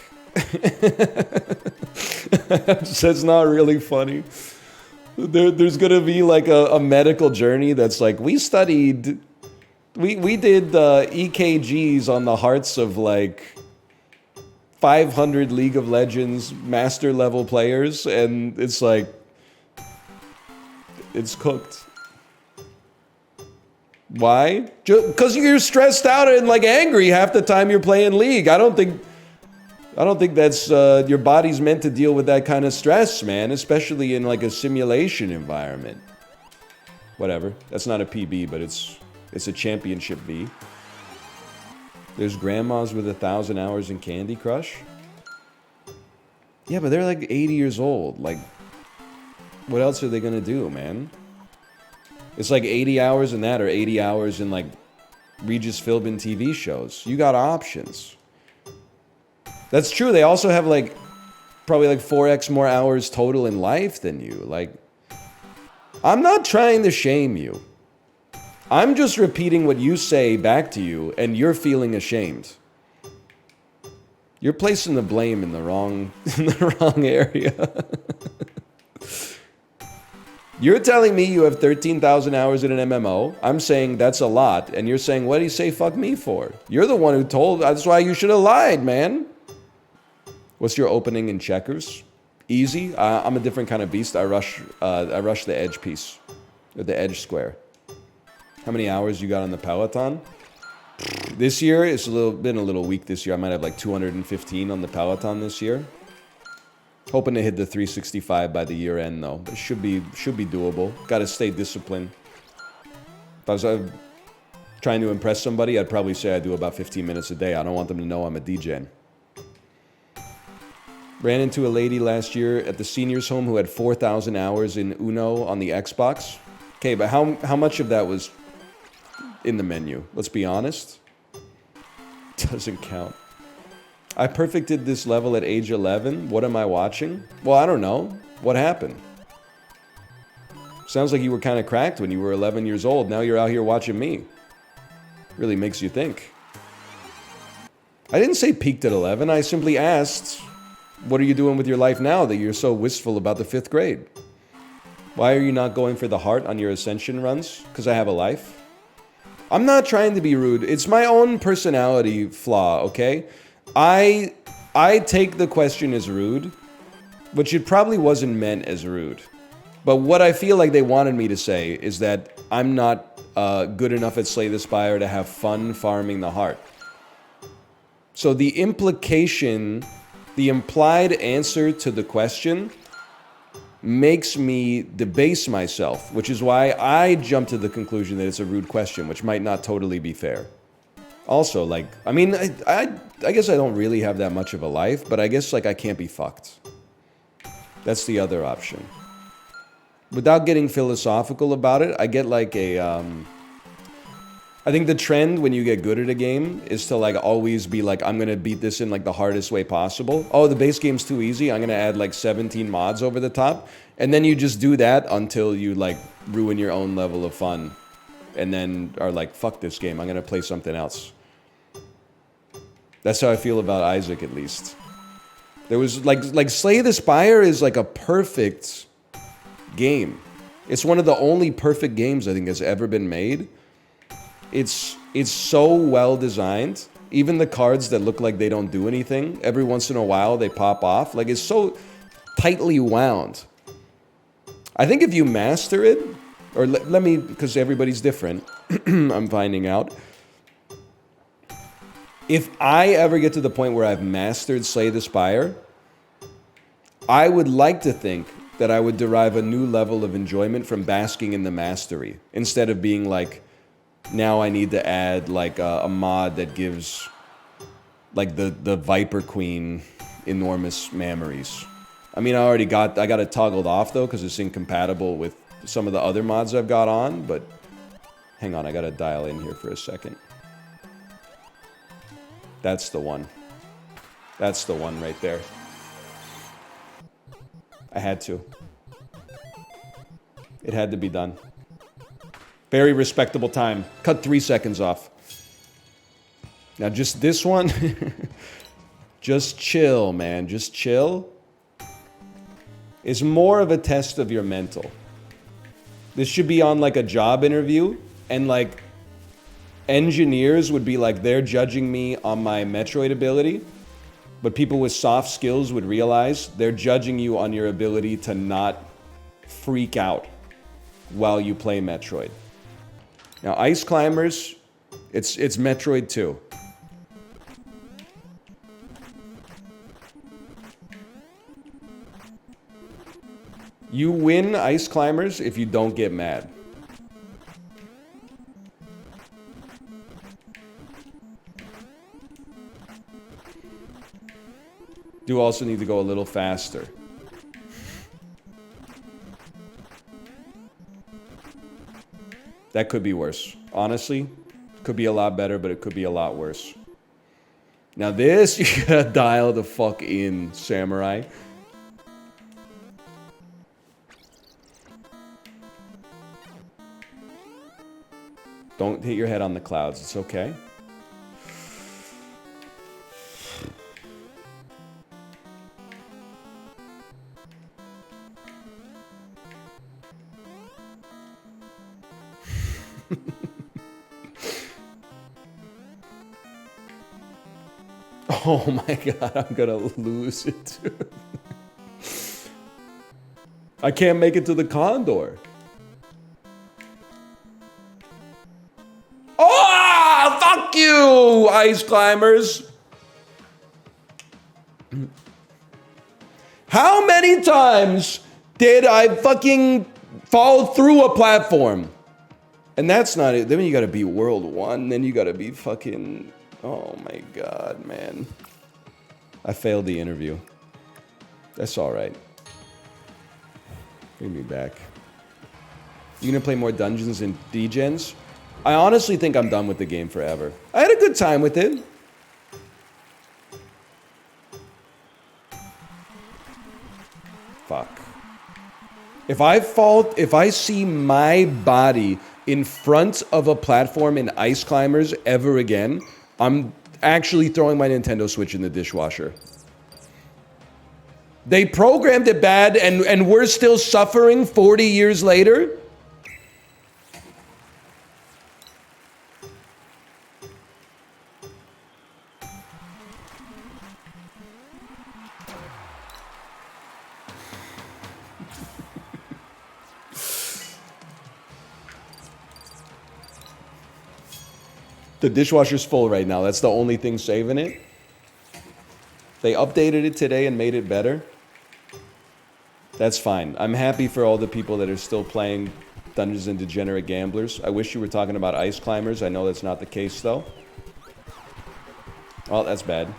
That's not really funny. There's gonna be like a medical journey that's like we did EKGs on the hearts of like 500 League of Legends master level players, and it's like it's cooked. Why? Because you're stressed out and like angry half the time you're playing League. I don't think that's your body's meant to deal with that kind of stress, man, especially in like a simulation environment. Whatever. That's not a PB, but it's a championship V. There's grandmas with 1,000 hours in Candy Crush. Yeah, but they're like 80 years old. Like, What else are they gonna do, man? It's like 80 hours in that or 80 hours in like Regis Philbin TV shows. You got options. That's true. They also have like probably like 4x more hours total in life than you. Like, I'm not trying to shame you. I'm just repeating what you say back to you, and you're feeling ashamed. You're placing the blame in the wrong area. You're telling me you have 13,000 hours in an MMO. I'm saying that's a lot, and you're saying, what do you say fuck me for? You're the one who told, that's why you should have lied, man. What's your opening in checkers? Easy. I'm a different kind of beast. I rush the edge piece, or the edge square. How many hours you got on the Peloton? This year, it's been a little weak this year. I might have like 215 on the Peloton this year. Hoping to hit the 365 by the year end though. It should be doable. Gotta stay disciplined. If I was trying to impress somebody, I'd probably say I do about 15 minutes a day. I don't want them to know I'm a DJ. Ran into a lady last year at the seniors home who had 4,000 hours in Uno on the Xbox. Okay, but how much of that was in the menu? Let's be honest. Doesn't count. I perfected this level at age 11. What am I watching? Well, I don't know. What happened? Sounds like you were kind of cracked when you were 11 years old. Now you're out here watching me. Really makes you think. I didn't say peaked at 11. I simply asked, what are you doing with your life now that you're so wistful about the 5th grade? Why are you not going for the heart on your ascension runs? Because I have a life. I'm not trying to be rude. It's my own personality flaw, okay? I take the question as rude, which it probably wasn't meant as rude. But what I feel like they wanted me to say is that I'm not good enough at Slay the Spire to have fun farming the heart. So the implication, the implied answer to the question makes me debase myself, which is why I jump to the conclusion that it's a rude question, which might not totally be fair. Also, like, I mean, I guess I don't really have that much of a life, but I guess, like, I can't be fucked. That's the other option. Without getting philosophical about it, I get, like, I think the trend when you get good at a game is to, like, always be like, I'm gonna beat this in, like, the hardest way possible. Oh, the base game's too easy. I'm gonna add, like, 17 mods over the top. And then you just do that until you, like, ruin your own level of fun. And then are like, fuck this game, I'm gonna play something else. That's how I feel about Isaac, at least. There was, like Slay the Spire is like a perfect game. It's one of the only perfect games I think that's ever been made. It's so well designed. Even the cards that look like they don't do anything, every once in a while they pop off. Like, it's so tightly wound. I think if you master it, or let me, because everybody's different, I'm finding out. If I ever get to the point where I've mastered Slay the Spire, I would like to think that I would derive a new level of enjoyment from basking in the mastery, instead of being like, now I need to add like a mod that gives like the Viper Queen enormous memories. I mean, I got it toggled off though, because it's incompatible with some of the other mods I've got on, but hang on, I gotta dial in here for a second. That's the one. That's the one right there. I had to. It had to be done. Very respectable time. Cut 3 seconds off. Now just this one, just chill, man, just chill. It's more of a test of your mental. This should be on like a job interview, and like engineers would be like, they're judging me on my Metroid ability, but people with soft skills would realize they're judging you on your ability to not freak out while you play Metroid. Now, Ice Climbers, it's Metroid 2. You win Ice Climbers if you don't get mad. Do also need to go a little faster. That could be worse. Honestly, could be a lot better, but it could be a lot worse. Now this, you gotta dial the fuck in, samurai. Don't hit your head on the clouds. It's okay. Oh my god, I'm gonna lose it. I can't make it to the condor. Oh, fuck you, ice climbers. How many times did I fucking fall through a platform? And that's not it. Then you gotta be World 1, then you gotta be fucking... Oh my god, man. I failed the interview. That's alright. Bring me back. You gonna play more dungeons and degens? I honestly think I'm done with the game forever. I had a good time with it. Fuck. If I see my body in front of a platform in Ice Climbers ever again, I'm actually throwing my Nintendo Switch in the dishwasher. They programmed it bad and we're still suffering 40 years later? The dishwasher's full right now. That's the only thing saving it. They updated it today and made it better. That's fine. I'm happy for all the people that are still playing Dungeons and Degenerate Gamblers. I wish you were talking about Ice Climbers. I know that's not the case, though. Well, that's bad.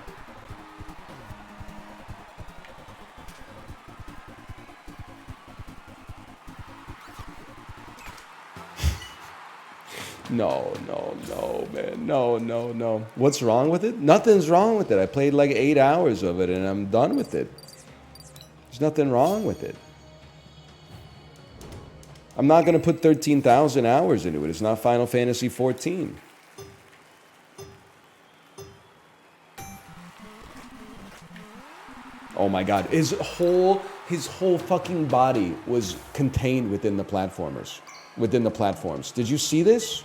No, man. No. What's wrong with it? Nothing's wrong with it. I played like 8 hours of it and I'm done with it. There's nothing wrong with it. I'm not going to put 13,000 hours into it. It's not Final Fantasy 14. Oh my god. His whole fucking body was contained within the platformers. Within the platforms. Did you see this?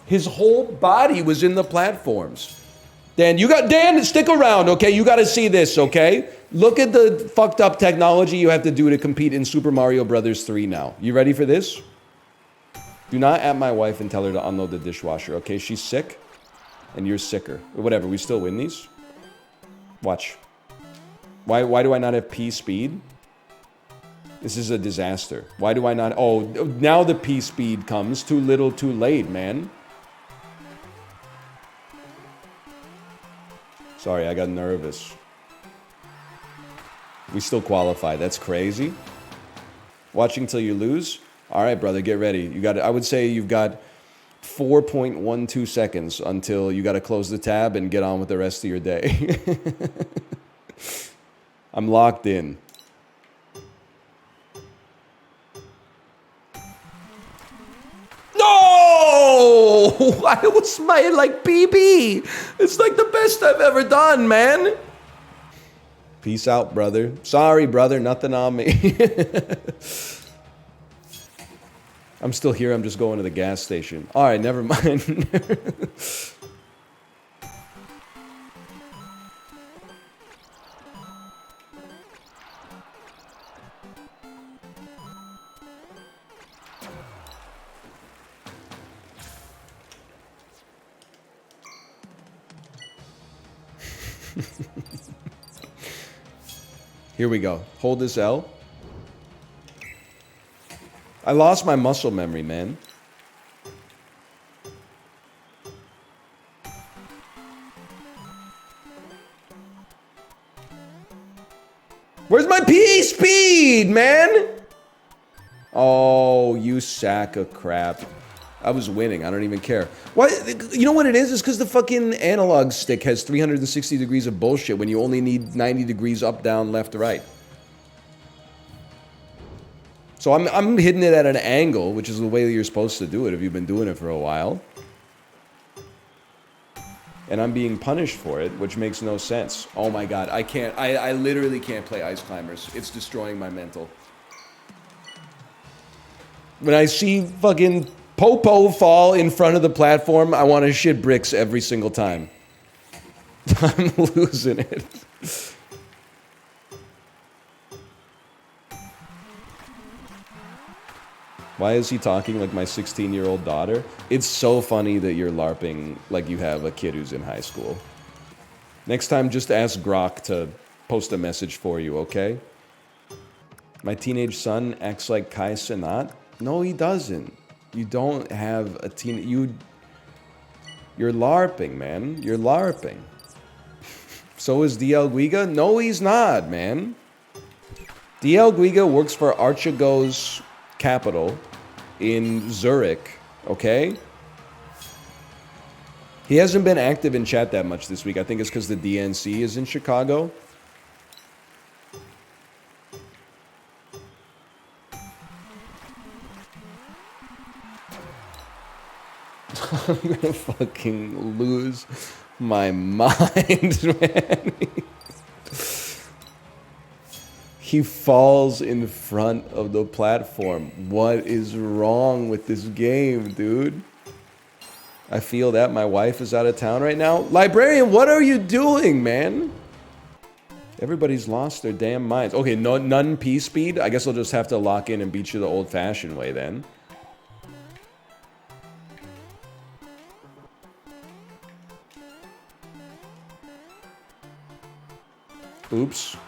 His whole body was in the platforms. Dan, stick around, okay? You got to see this, okay? Look at the fucked up technology you have to do to compete in Super Mario Brothers 3 now. You ready for this? Do not at my wife and tell her to unload the dishwasher, okay? She's sick, and you're sicker. Whatever, we still win these? Watch. Why do I not have P speed? This is a disaster. Why do I not... Oh, now the P speed comes. Too little, too late, man. Sorry, I got nervous. We still qualify. That's crazy. Watching till you lose? All right, brother, get ready. I would say you've got 4.12 seconds until you got to close the tab and get on with the rest of your day. I'm locked in. No! I was smiling like BB. It's like the best I've ever done, man. Peace out, brother. Sorry, brother. Nothing on me. I'm still here. I'm just going to the gas station. All right, never mind. Here we go. Hold this L. I lost my muscle memory, man. Where's my P speed, man? Oh, you sack of crap. I was winning. I don't even care. Why? You know what it is? It's because the fucking analog stick has 360 degrees of bullshit when you only need 90 degrees up, down, left, right. So I'm hitting it at an angle, which is the way that you're supposed to do it if you've been doing it for a while. And I'm being punished for it, which makes no sense. Oh my god, I can't. I literally can't play Ice Climbers. It's destroying my mental. When I see fucking Popo fall in front of the platform, I want to shit bricks every single time. I'm losing it. Why is he talking like my 16-year-old daughter? It's so funny that you're LARPing like you have a kid who's in high school. Next time, just ask Grok to post a message for you, okay? My teenage son acts like Kai Cenat? No, he doesn't. You don't have a teen... You're LARPing, man. You're LARPing. So is DL Guiga? No, he's not, man. DL Guiga works for Archegos Capital in Zurich, okay? He hasn't been active in chat that much this week. I think it's because the DNC is in Chicago. I'm gonna fucking lose my mind, man. He falls in front of the platform. What is wrong with this game, dude? I feel that my wife is out of town right now. Librarian, what are you doing, man? Everybody's lost their damn minds. Okay, none P speed. I guess I'll just have to lock in and beat you the old-fashioned way then. Oops.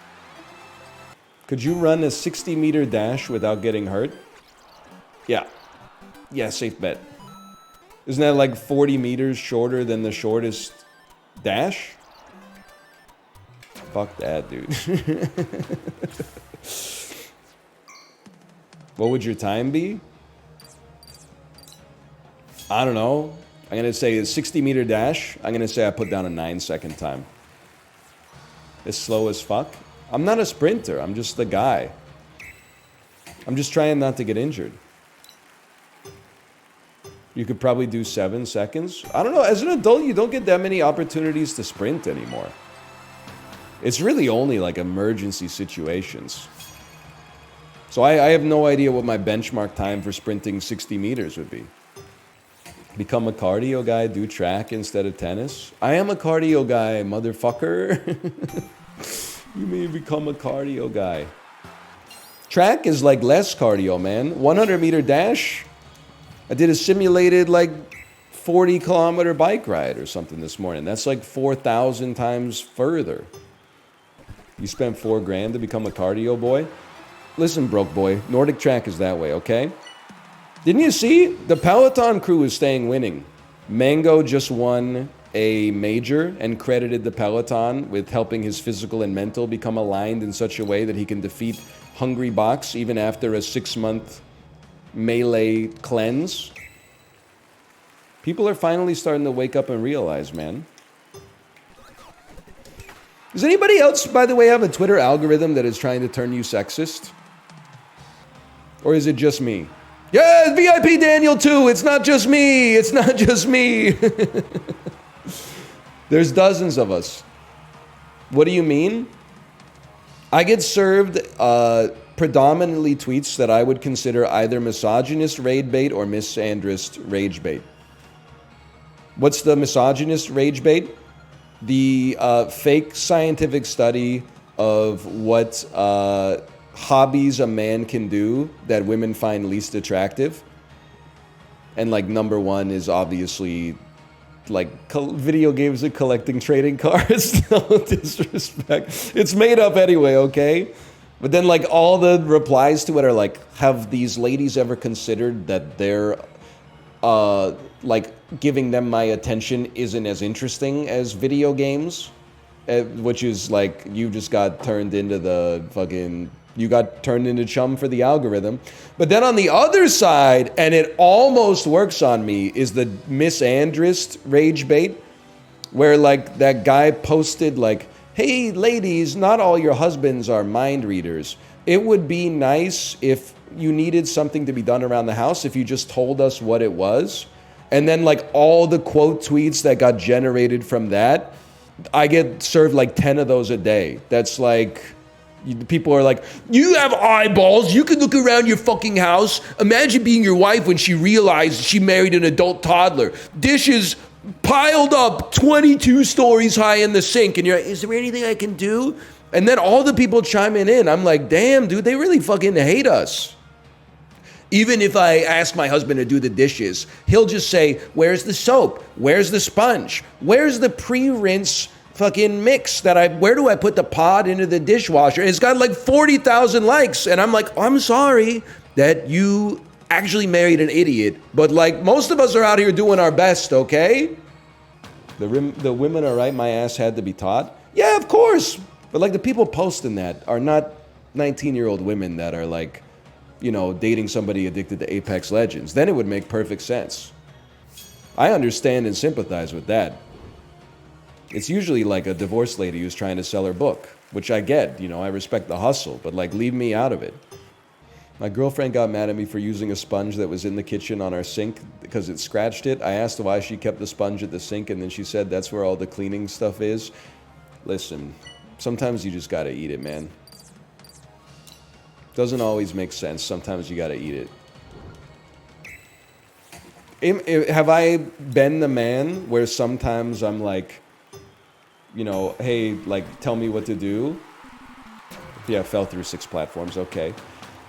Could you run a 60-meter dash without getting hurt? Yeah. Yeah, safe bet. Isn't that like 40 meters shorter than the shortest dash? Fuck that, dude. What would your time be? I don't know. I'm going to say a 60-meter dash. I'm going to say I put down a 9-second time. It's slow as fuck. I'm not a sprinter. I'm just the guy. I'm just trying not to get injured. You could probably do 7 seconds. I don't know. As an adult, you don't get that many opportunities to sprint anymore. It's really only like emergency situations. So I have no idea what my benchmark time for sprinting 60 meters would be. Become a cardio guy, do track instead of tennis. I am a cardio guy, motherfucker. You may become a cardio guy. Track is like less cardio, man. 100-meter dash. I did a simulated like 40-kilometer bike ride or something this morning. That's like 4,000 times further. You spent $4,000 to become a cardio boy? Listen, broke boy, Nordic track is that way, okay? Didn't you see? The Peloton crew is staying winning. Mango just won a major and credited the Peloton with helping his physical and mental become aligned in such a way that he can defeat Hungry Box even after a 6-month melee cleanse. People are finally starting to wake up and realize, man. Does anybody else, by the way, have a Twitter algorithm that is trying to turn you sexist? Or is it just me? Yeah, VIP Daniel too. It's not just me. It's not just me. There's dozens of us. What do you mean? I get served predominantly tweets that I would consider either misogynist raid bait or misandrist rage bait. What's the misogynist rage bait? The fake scientific study of what hobbies a man can do that women find least attractive. And like number one is obviously like video games and collecting trading cards. No disrespect. It's made up anyway, okay? But then like all the replies to it are like, have these ladies ever considered that they're like giving them my attention isn't as interesting as video games? Which is like, you just got turned into the fucking You got turned into chum for the algorithm. But then on the other side, and it almost works on me, is the misandrist rage bait, where like that guy posted like, hey ladies, not all your husbands are mind readers. It would be nice if you needed something to be done around the house if you just told us what it was. And then like all the quote tweets that got generated from that, I get served like 10 of those a day. That's like, people are like, you have eyeballs, you can look around your fucking house. Imagine being your wife when she realized she married an adult toddler. Dishes piled up 22 stories high in the sink. And you're like, is there anything I can do? And then all the people chiming in. I'm like, damn, dude, they really fucking hate us. Even if I ask my husband to do the dishes, he'll just say, where's the soap? Where's the sponge? Where's the pre-rinse fucking mix where do I put the pod into the dishwasher? And it's got like 40,000 likes. And I'm like, I'm sorry that you actually married an idiot. But like most of us are out here doing our best, okay? The women are right, my ass had to be taught. Yeah, of course. But like the people posting that are not 19-year-old women that are like, you know, dating somebody addicted to Apex Legends. Then it would make perfect sense. I understand and sympathize with that. It's usually like a divorced lady who's trying to sell her book, which I get, you know, I respect the hustle, but like leave me out of it. My girlfriend got mad at me for using a sponge that was in the kitchen on our sink because it scratched it. I asked her why she kept the sponge at the sink, and then she said that's where all the cleaning stuff is. Listen, sometimes you just gotta eat it, man. Doesn't always make sense. Sometimes you gotta eat it. Have I been the man where sometimes I'm like, you know, hey, like, tell me what to do? Yeah, fell through 6 platforms, okay.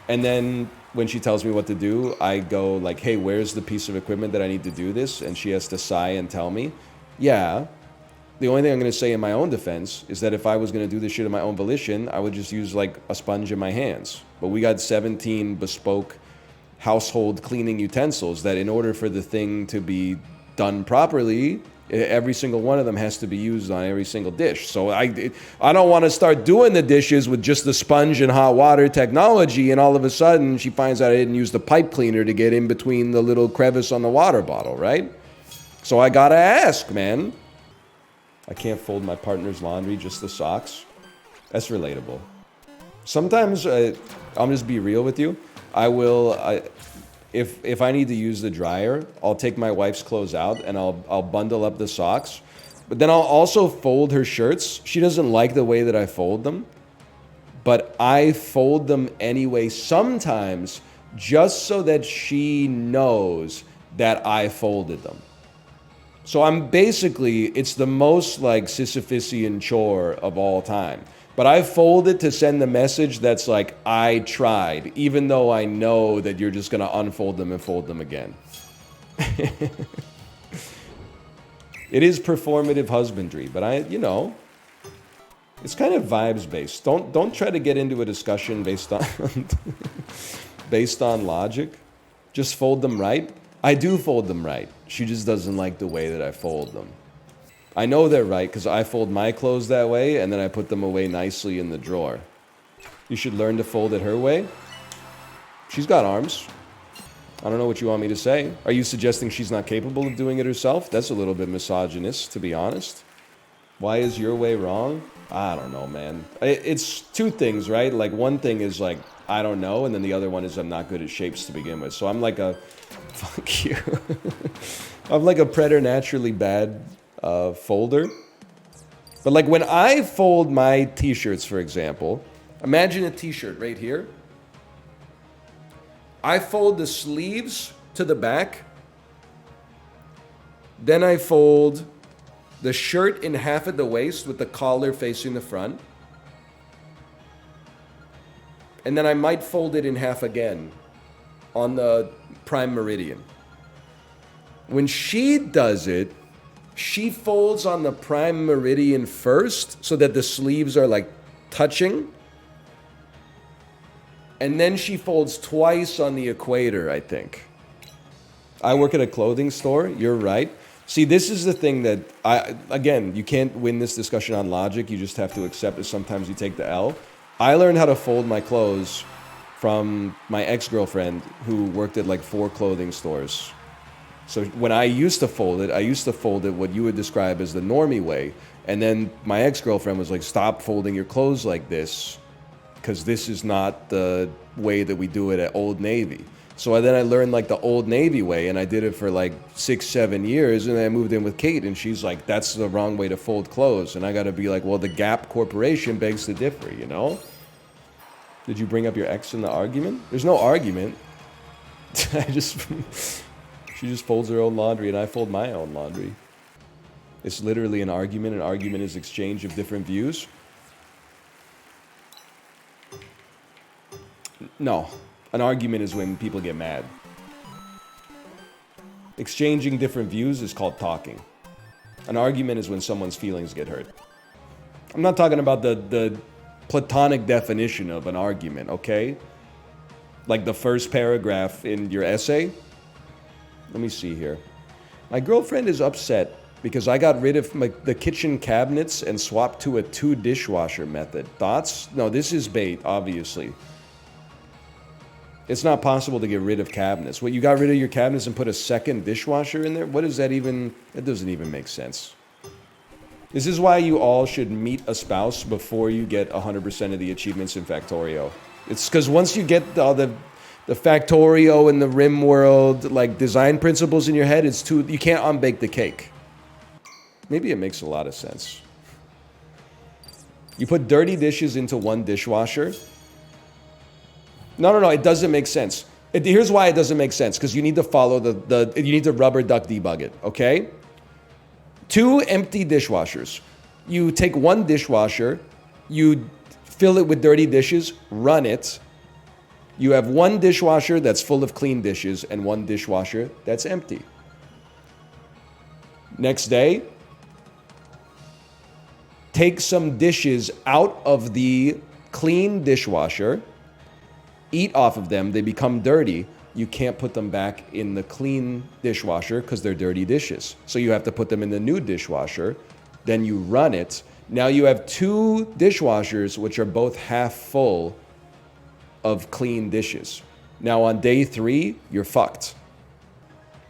And then when she tells me what to do, I go like, hey, where's the piece of equipment that I need to do this? And she has to sigh and tell me. Yeah. The only thing I'm going to say in my own defense is that if I was going to do this shit of my own volition, I would just use like a sponge in my hands. But we got 17 bespoke household cleaning utensils that in order for the thing to be done properly, every single one of them has to be used on every single dish. So I don't want to start doing the dishes with just the sponge and hot water technology, and all of a sudden she finds out I didn't use the pipe cleaner to get in between the little crevice on the water bottle, right? So I gotta ask, man. I can't fold my partner's laundry, just the socks. That's relatable. Sometimes, I'll just be real with you. I will, if I need to use the dryer, I'll take my wife's clothes out and I'll bundle up the socks. But then I'll also fold her shirts. She doesn't like the way that I fold them, but I fold them anyway sometimes just so that she knows that I folded them. So I'm basically, it's the most like Sisyphusian chore of all time. But I fold it to send the message that's like, I tried, even though I know that you're just gonna unfold them and fold them again. It is performative husbandry, but you know, it's kind of vibes based. Don't try to get into a discussion based on based on logic. Just fold them right. I do fold them right. She just doesn't like the way that I fold them. I know they're right because I fold my clothes that way and then I put them away nicely in the drawer. You should learn to fold it her way. She's got arms. I don't know what you want me to say. Are you suggesting she's not capable of doing it herself? That's a little bit misogynist, to be honest. Why is your way wrong? I don't know, man. It's two things, right? Like one thing is like, I don't know, and then the other one is I'm not good at shapes to begin with. So I'm like a, fuck you. I'm like a preternaturally bad folder. But like when I fold my t-shirts, for example, imagine a t-shirt right here. I fold the sleeves to the back. Then I fold the shirt in half at the waist with the collar facing the front. And then I might fold it in half again on the prime meridian. When she does it, she folds on the prime meridian first so that the sleeves are like touching. And then she folds twice on the equator, I think. I work at a clothing store, you're right. See, this is the thing that, again, you can't win this discussion on logic, you just have to accept that sometimes you take the L. I learned how to fold my clothes from my ex-girlfriend who worked at like 4 clothing stores. So when I used to fold it what you would describe as the normie way. And then my ex-girlfriend was like, stop folding your clothes like this, because this is not the way that we do it at Old Navy. So then I learned like the Old Navy way, and I did it for like 6-7 years, and then I moved in with Kate, and she's like, that's the wrong way to fold clothes. And I gotta be like, well, the Gap Corporation begs to differ, you know? Did you bring up your ex in the argument? There's no argument. She just folds her own laundry, and I fold my own laundry. It's literally an argument. An argument is exchange of different views. No. An argument is when people get mad. Exchanging different views is called talking. An argument is when someone's feelings get hurt. I'm not talking about the platonic definition of an argument, okay? Like the first paragraph in your essay. Let me see here. My girlfriend is upset because I got rid of the kitchen cabinets and swapped to a 2 dishwasher method. Thoughts? No, this is bait, obviously. It's not possible to get rid of cabinets. What, you got rid of your cabinets and put a second dishwasher in there? What does that even... That doesn't even make sense. This is why you all should meet a spouse before you get 100% of the achievements in Factorio. It's because once you get all the Factorio and the Rim World, like, design principles in your head, it's too... You can't unbake the cake. Maybe it makes a lot of sense. You put dirty dishes into 1 dishwasher... No, it doesn't make sense. Here's why it doesn't make sense, because you need to follow you need to rubber duck debug it, okay? 2 empty dishwashers. You take 1 dishwasher, you fill it with dirty dishes, run it. You have 1 dishwasher that's full of clean dishes and 1 dishwasher that's empty. Next day, take some dishes out of the clean dishwasher, eat off of them, they become dirty. You can't put them back in the clean dishwasher because they're dirty dishes. So you have to put them in the new dishwasher. Then you run it. Now you have 2 dishwashers which are both half full of clean dishes. Now on day 3, you're fucked.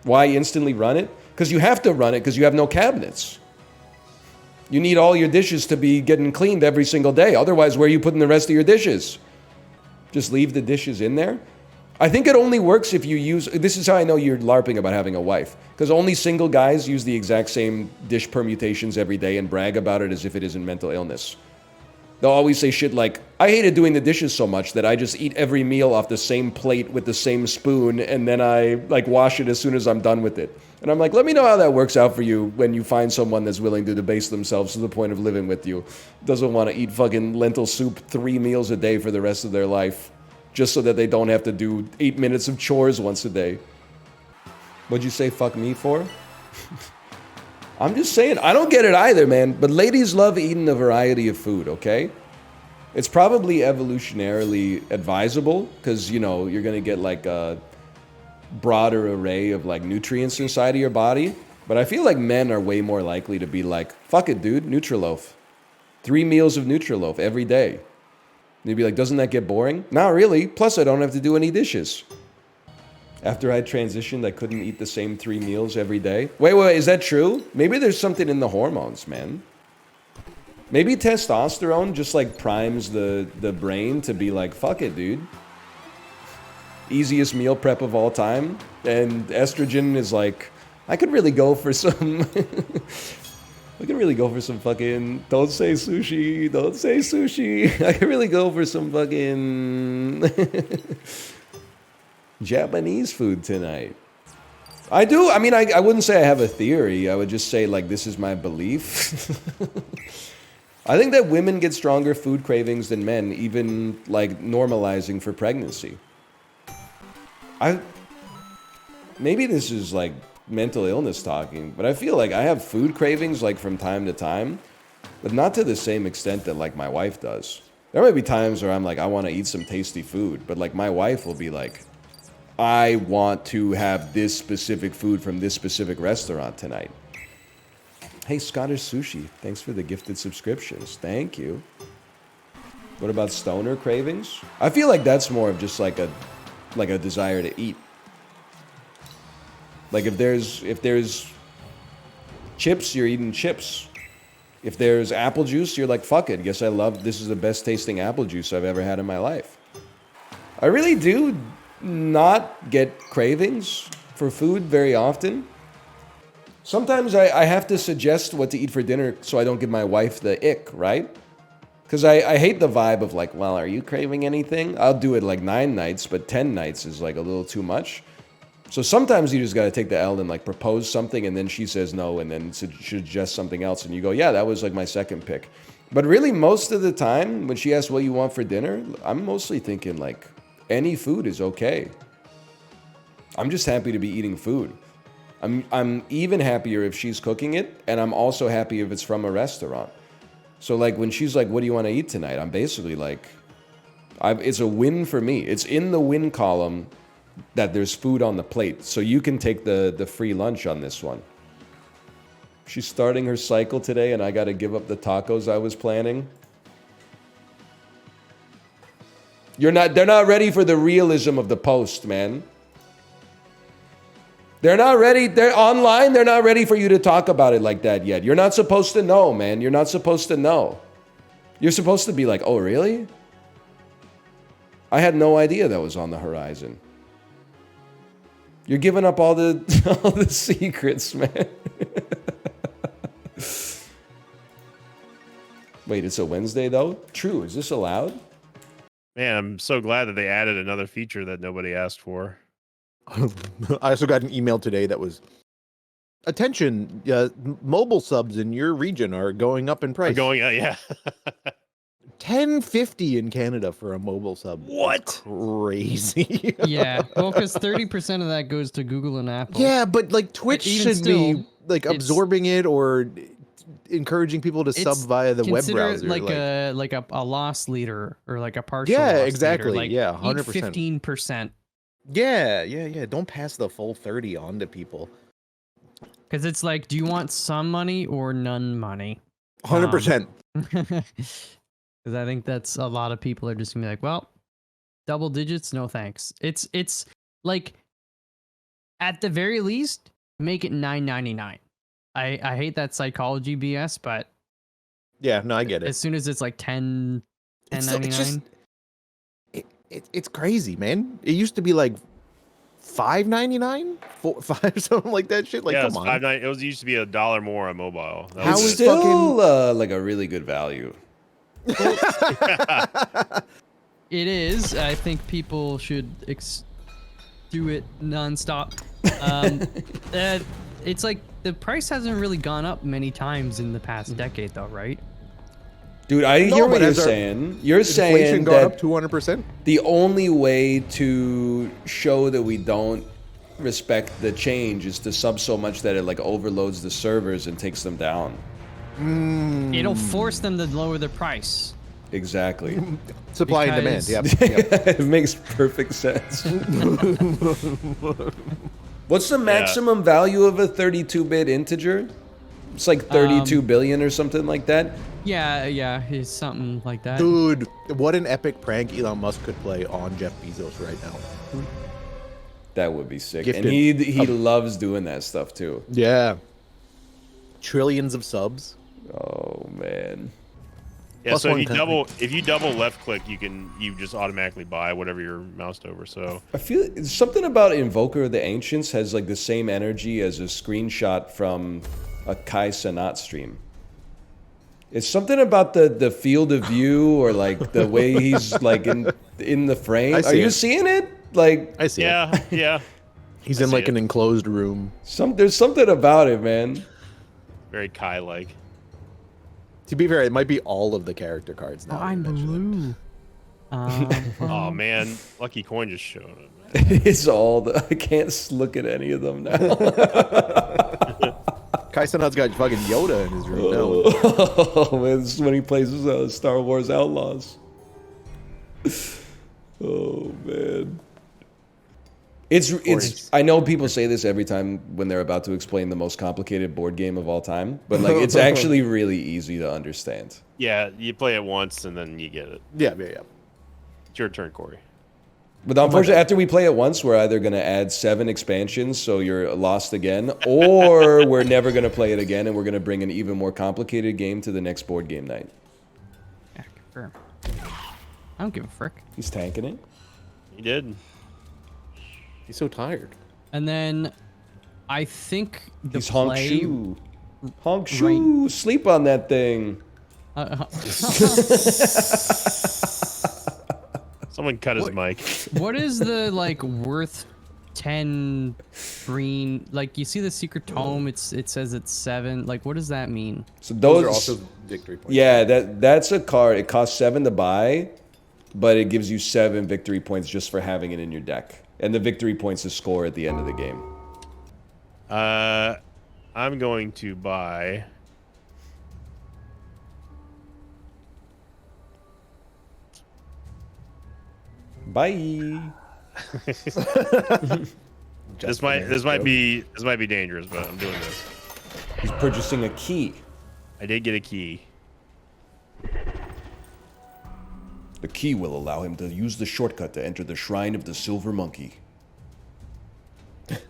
Why instantly run it? Because you have to run it because you have no cabinets. You need all your dishes to be getting cleaned every single day. Otherwise, where are you putting the rest of your dishes? Just leave the dishes in there? I think it only works if you use... This is how I know you're LARPing about having a wife. Because only single guys use the exact same dish permutations every day and brag about it as if it isn't mental illness. They'll always say shit like, I hated doing the dishes so much that I just eat every meal off the same plate with the same spoon, and then I like wash it as soon as I'm done with it. And I'm like, let me know how that works out for you when you find someone that's willing to debase themselves to the point of living with you. Doesn't want to eat fucking lentil soup 3 meals a day for the rest of their life, just so that they don't have to do 8 minutes of chores once a day. What'd you say fuck me for? I'm just saying, I don't get it either, man. But ladies love eating a variety of food, okay? It's probably evolutionarily advisable because, you know, you're going to get like a broader array of like nutrients inside of your body. But I feel like men are way more likely to be like, fuck it, dude, Nutriloaf. 3 meals of Nutriloaf every day. And you'd be like, doesn't that get boring? Not really. Plus, I don't have to do any dishes. After I transitioned, I couldn't eat the same 3 meals every day. Wait, is that true? Maybe there's something in the hormones, man. Maybe testosterone just like primes the brain to be like, fuck it, dude. Easiest meal prep of all time. And estrogen is like, I could really go for some... I could really go for some fucking... Don't say sushi. Don't say sushi. I could really go for some fucking... Japanese food tonight. I do. I mean, I wouldn't say I have a theory. I would just say, like, this is my belief. I think that women get stronger food cravings than men, even, like, normalizing for pregnancy. Maybe this is, like, mental illness talking, but I feel like I have food cravings, like, from time to time, but not to the same extent that, like, my wife does. There might be times where I'm like, I want to eat some tasty food, but, like, my wife will be like, I want to have this specific food from this specific restaurant tonight. Hey, Scottish Sushi, thanks for the gifted subscriptions. Thank you. What about stoner cravings? I feel like that's more of just like a desire to eat. Like if there's chips, you're eating chips. If there's apple juice, you're like, fuck it. Guess this is the best tasting apple juice I've ever had in my life. I really do not get cravings for food very often. Sometimes I have to suggest what to eat for dinner so I don't give my wife the ick, right? Because I hate the vibe of like, well, are you craving anything? I'll do it like 9 nights, but 10 nights is like a little too much. So sometimes you just got to take the L and like propose something, and then she says no, and then suggest something else, and you go, yeah, that was like my second pick. But really, most of the time, when she asks what you want for dinner, I'm mostly thinking like, any food is okay. I'm just happy to be eating food. I'm even happier if she's cooking it, and I'm also happy if it's from a restaurant. So like when she's like, what do you want to eat tonight? I'm basically like, it's a win for me. It's in the win column that there's food on the plate. So you can take the free lunch on this one. She's starting her cycle today, and I got to give up the tacos I was planning. They're not ready for the realism of the post, man. They're not ready. They're online. They're not ready for you to talk about it like that yet. You're not supposed to know, man. You're not supposed to know. You're supposed to be like, oh, really? I had no idea that was on the horizon. You're giving up all the secrets, man. Wait, it's a Wednesday, though? True. Is this allowed? Man, I'm so glad that they added another feature that nobody asked for. I also got an email today that was, attention, mobile subs in your region are going up in price. Yeah. $10.50 in Canada for a mobile sub. What? That's crazy. Yeah, well, because 30% of that goes to Google and Apple. Yeah, but like Twitch should be like absorbing it or encouraging people to sub via the web browser. Consider like a loss leader or like a partial. Yeah, loss exactly. Leader. Like, yeah, 100%. 15%. Yeah. Don't pass the full 30 on to people. Because it's like, do you want some money or none money? 100%. Because I think that's a lot of people are just gonna be like, well, double digits, no thanks. It's like, at the very least, make it $9.99. I hate that psychology BS, but yeah, no, I get it. As soon as it's like $10.99. It's crazy, man. It used to be like $5.99, $5 something like that shit. Like, yeah, come on. It used to be $1 more on mobile. It's still like a really good value. It is. I think people should do it nonstop. It's like the price hasn't really gone up many times in the past decade, though, right? Dude, I hear what you're saying. You're saying gone that up 200%. The only way to show that we don't respect the change is to sub so much that it like overloads the servers and takes them down. It'll force them to lower their price. Exactly. Supply and demand. Yep. It makes perfect sense. What's the maximum value of a 32-bit integer? It's like 32 billion or something like that. Yeah, it's something like that. Dude, what an epic prank Elon Musk could play on Jeff Bezos right now. That would be sick. Gifted. And he loves doing that stuff too. Yeah. Trillions of subs. Oh man. Yeah, Plus so if you double left click, you just automatically buy whatever you're moused over. So I feel something about Invoker of the Ancients has like the same energy as a screenshot from a Kai Cenat stream. It's something about the field of view or like the way he's like in the frame. Are you seeing it? Like I see it. Yeah. He's in like an enclosed room. There's something about it, man. Very Kai-like. To be fair, it might be all of the character cards now. Oh, I'm blue. Oh man, Lucky Coin just showed up. It's all I can't look at any of them now. Kai Cenat's got fucking Yoda in his room now. Oh man, this is when he plays Star Wars Outlaws. Oh man. It's. I know people say this every time when they're about to explain the most complicated board game of all time, but like it's actually really easy to understand. Yeah, you play it once and then you get it. Yeah. It's your turn, Corey. But unfortunately, after we play it once, we're either going to add 7 expansions, so you're lost again, or we're never going to play it again, and we're going to bring an even more complicated game to the next board game night. Yeah, confirm. I don't give a frick. He's tanking it. You did. He's so tired. And then I think the He's honk play... shoe. Honk shoe. Sleep on that thing. Someone cut his mic. What is the like worth 10 green? Like you see the secret tome, it says it's 7. Like what does that mean? So those are also victory points. Yeah, that's a card. It costs 7 to buy, but it gives you 7 victory points just for having it in your deck. And the victory points is score at the end of the game. I'm going to buy. Bye. This might be dangerous, but I'm doing this. He's purchasing a key. I did get a key. The key will allow him to use the shortcut to enter the Shrine of the Silver Monkey.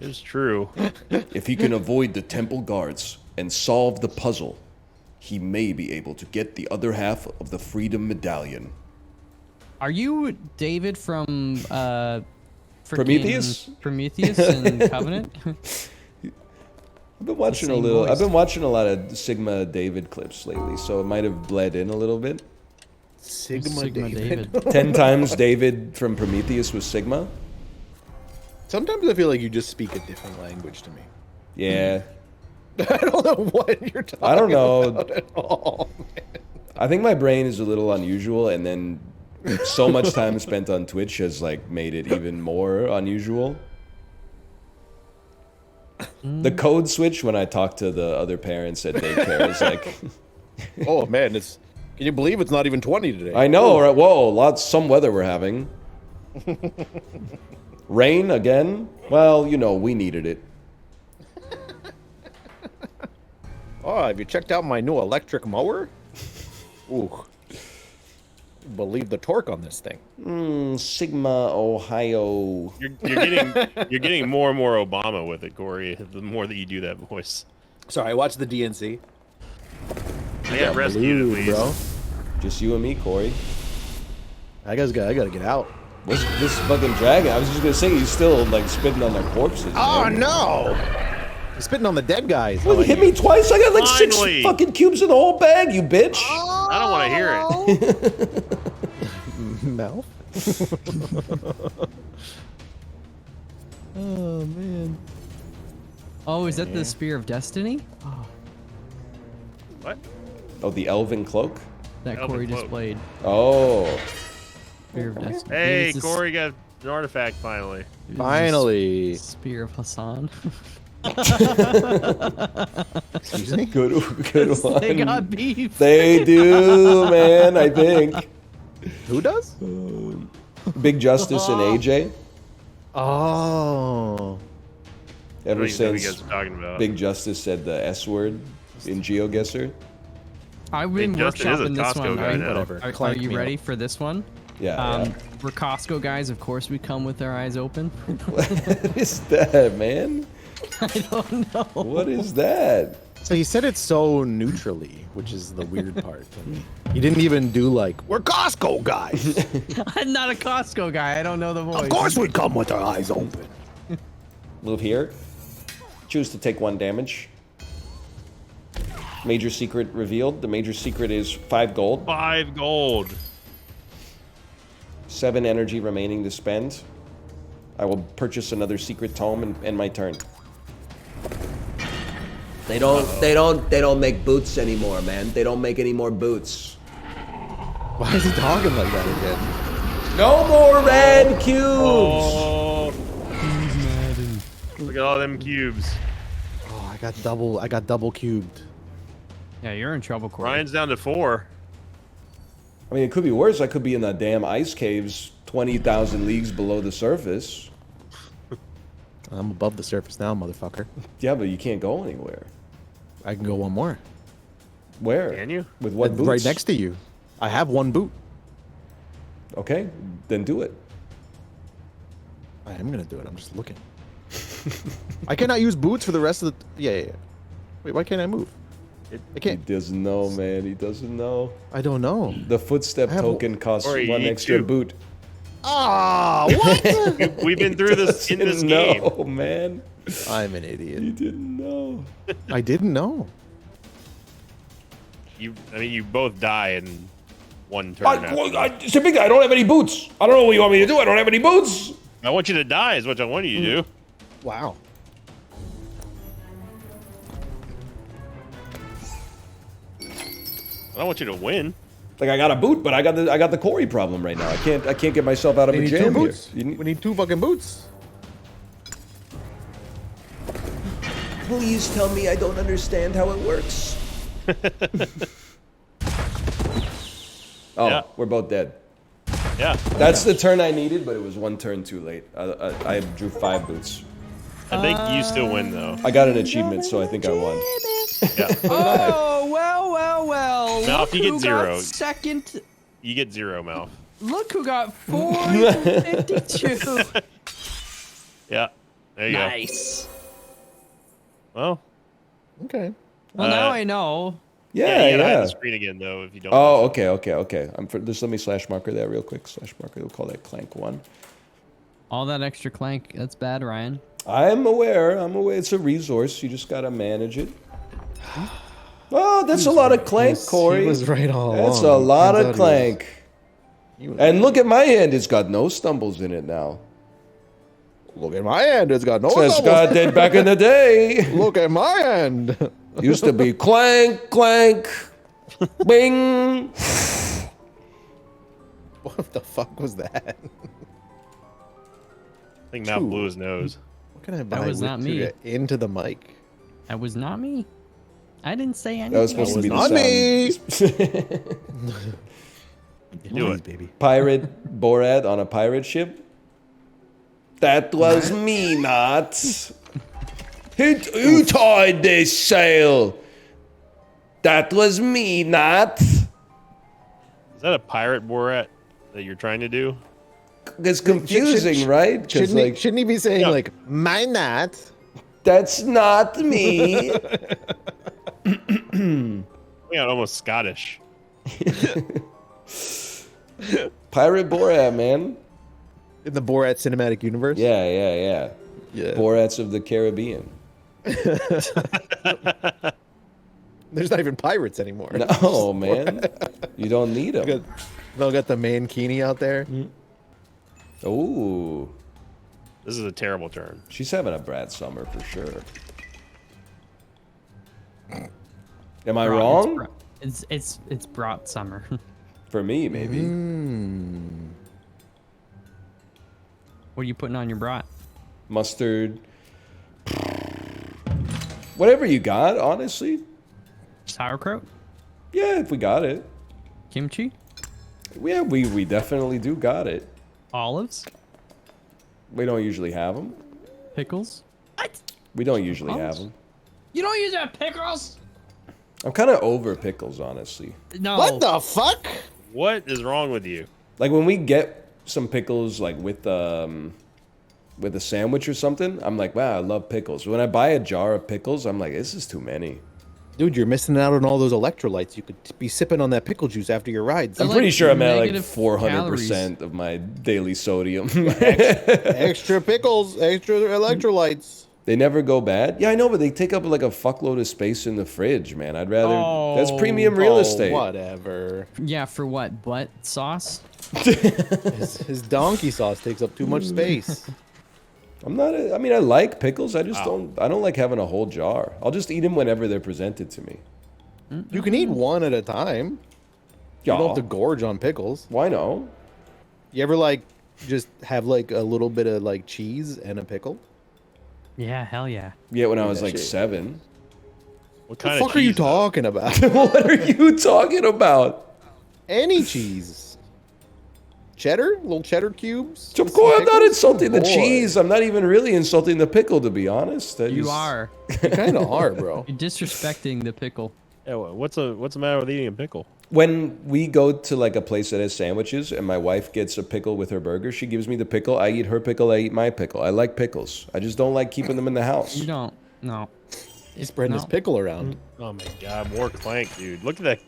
It's true. If he can avoid the temple guards and solve the puzzle, he may be able to get the other half of the Freedom Medallion. Are you David from Prometheus? Prometheus and Covenant? I've been watching I've been watching a lot of Sigma David clips lately, so it might have bled in a little bit. Sigma David. 10 times David from Prometheus was Sigma. Sometimes I feel like you just speak a different language to me. Yeah. I don't know what you're talking about. I don't know. At all, man. I think my brain is a little unusual, and then so much time spent on Twitch has like made it even more unusual. The code switch when I talk to the other parents at daycare is like, oh man, it's. Can you believe it's not even 20 today? I know, right? Whoa, some weather we're having. Rain again? Well, you know, we needed it. Oh, have you checked out my new electric mower? Ooh. Believe the torque on this thing. Sigma, Ohio. You're getting more and more Obama with it, Corey. The more that you do that voice. Sorry, I watched the DNC. I got rescued at least. Bro. Just you and me, Corey. I gotta get out. This fucking dragon. I was just gonna say he's still like spitting on their corpses. Oh man. no! He's spitting on the dead guys. Well, you hit me twice. I got like Finally. 6 fucking cubes in the whole bag, you bitch. I don't want to hear it. Mouth. Oh man. Oh, is that the Spear of Destiny? What? Oh, the elven cloak? That Elven Corey cloak. displayed. Oh. Spear of Destiny. Hey, It's the Corey got an artifact finally. Finally. Spear of Hasan. Excuse me? Good one. They got beef. They do, man, I think. Who does? Big Justice and AJ. Oh. Ever What do you guys since are talking about? Big Justice said the S word in GeoGuessr. I've been Big Justin is a workshopping this Costco one. guy Right? now. Whatever. Are Clank you me ready up. for this one? Yeah. We're Costco guys. Of course, we come with our eyes open. What is that, man? I don't know. What is that? So he said it so neutrally, which is the weird part. He didn't even do like, we're Costco guys. I'm not a Costco guy. I don't know the voice. Of course we come with our eyes open. Move here. Choose to take 1 damage. Major secret revealed. The major secret is 5 gold. 5 gold. 7 energy remaining to spend. I will purchase another secret tome and end my turn. They don't make boots anymore, man. They don't make any more boots. Why is he talking like that again? No more red cubes. Oh. Look at all them cubes. Oh, I got double cubed. Yeah, you're in trouble, Corey. Ryan's down to 4. I mean, it could be worse. I could be in the damn ice caves 20,000 leagues below the surface. I'm above the surface now, motherfucker. Yeah, but you can't go anywhere. I can go one more. Where? Can you? With what boots? Right next to you. I have one boot. Okay, then do it. I am gonna do it. I'm just looking. I cannot use boots for the rest of the. Yeah. Wait, why can't I move? I He can't. doesn't know, man. He doesn't know. I don't know. The footstep I have token costs Or you one need extra two. boot. Ah, what? We've been through this in this game. No, man. I'm an You idiot. didn't know. I didn't know. I mean, you both die in one turn. It's a big guy. I don't have any boots. I don't know what you want me to do. I don't have any boots. I want you to die is what I want you to do. Wow. I don't want you to win. Like I got a boot, but I got the Corey problem right now. I can't get myself out of We a need two jam here. boots. We need two fucking boots. Please tell me I don't understand how it works. Oh, Yeah. we're both dead. Yeah. That's the turn I needed, but it was one turn too late. I drew 5 boots. I think you still win though. I got an achievement, so I think I won. Yeah. Oh, well. Mouth, Look you get who 0. got second. You get 0, Mouth. Look who got 452. Yeah. There you Nice. go. Well. Okay. Well, now I know. Yeah, you gotta hide Yeah. the screen again though if you don't. Oh, okay. Just let me slash marker that real quick. Slash marker. We'll call that Clank 1. All that extra clank. That's bad, Ryan. I'm aware. It's a resource. You just gotta manage it. Oh, that's a lot of Clank, Corey. He was right all That's along. a lot Turns of out Clank. he was And look at my hand. It's got no stumbles in it now. Look at my hand. It's got no. That's doubles. God did back in the day. Look at my hand. Used to be clank, clank, bing. What the fuck was that? I think Mouth blew his nose. What can I buy was with not to me. get into the mic? That was not me. I didn't say anything. That was supposed to be Not the me. sound. Do it. baby. Pirate Borat on a pirate ship. That was me, not. Who tied this sail? That was me, not. Is that a pirate Borat that you're trying to do? It's confusing, right? 'Cause, Shouldn't he be saying Yeah. like my not? that's not me. Yeah, almost Scottish. Pirate Borat, man. In the Borat cinematic universe? Yeah. Yeah. Borats of the Caribbean. There's not even pirates anymore. No, man. You don't need them. They'll got the mankini out there. Ooh. This is a terrible turn. She's having a Brad summer for sure. Am I wrong? It's brought summer. For me, maybe. What are you putting on your brat? Mustard. Whatever you got, honestly. Sauerkraut? Yeah, if we got it. Kimchi? Yeah, we definitely do got it. Olives? We don't usually have them. Pickles? We don't usually have them. You don't use that pickles? I'm kind of over pickles, honestly. No. What the fuck? What is wrong with you? Like when we get some pickles, like with a sandwich or something, I'm like, wow, I love pickles. When I buy a jar of pickles, I'm like, this is too many. Dude, you're missing out on all those electrolytes. You could be sipping on that pickle juice after your rides. I'm They're pretty like sure I'm at like negative 400% of my daily sodium. Extra pickles, extra electrolytes. They never go bad. Yeah, I know, but they take up like a fuckload of space in the fridge, man. I'd rather. That's premium real estate. Whatever. Yeah, for what? Butt sauce? His donkey sauce takes up too much space. I'm not. I mean, I like pickles. I just don't. I don't like having a whole jar. I'll just eat them whenever they're presented to me. You can eat one at a time. You don't have to gorge on pickles. Why no? You ever like just have like a little bit of like cheese and a pickle? Yeah, hell yeah. Yeah, when I was that like shit. 7. What The kind fuck of are you cheese, though? talking about? What are you talking about? Any cheese. cheddar, little cheddar cubes. Of with course, some I'm not pickles? insulting the Boy, cheese. I'm not even really insulting the pickle, to be honest. You are. You kind of are, bro. You're disrespecting the pickle. Yeah, what's the matter with eating a pickle? When we go to like a place that has sandwiches and my wife gets a pickle with her burger, she gives me the pickle. I eat her pickle. I eat my pickle. I like pickles. I just don't like keeping them in the house. You don't. No. He's spreading his pickle around. Oh my god, more Clank, dude. Look at that.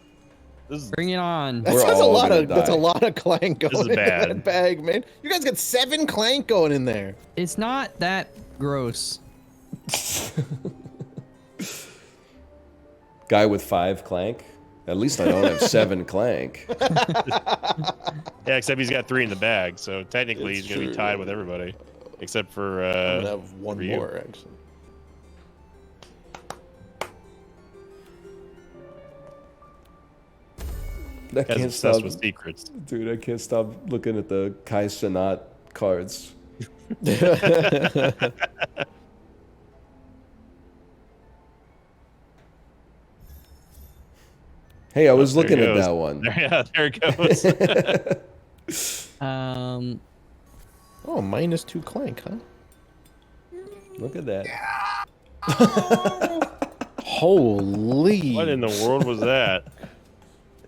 This is Bring it on. We're That's a all lot gonna of that's a die. lot of Clank going is into bad. that bag, man. You guys got 7 Clank going in there. It's not that gross. Guy with 5 Clank. At least I don't have 7 Clank. yeah, except he's got 3 in the bag, so technically It's he's gonna be true. tied with everybody, except for I'm gonna have one for you. more actually. I Guy's can't obsessed stop, with secrets. dude. I can't stop looking at the Cenat cards. Hey, I was There looking it at goes. that one. Yeah, there it goes. Oh, -2 Clank, huh? Look at that. Holy! What in the world was that?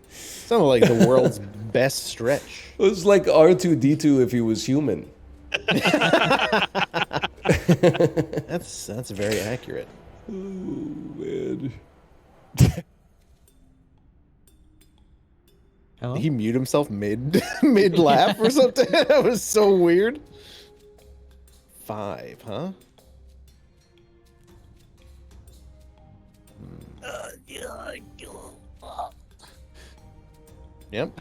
Sounded like the world's best stretch. It was like R2D2 if he was human. That's very accurate. Oh, man. Hello? Did he mute himself mid laugh or something? That was so weird. 5, huh? Yep.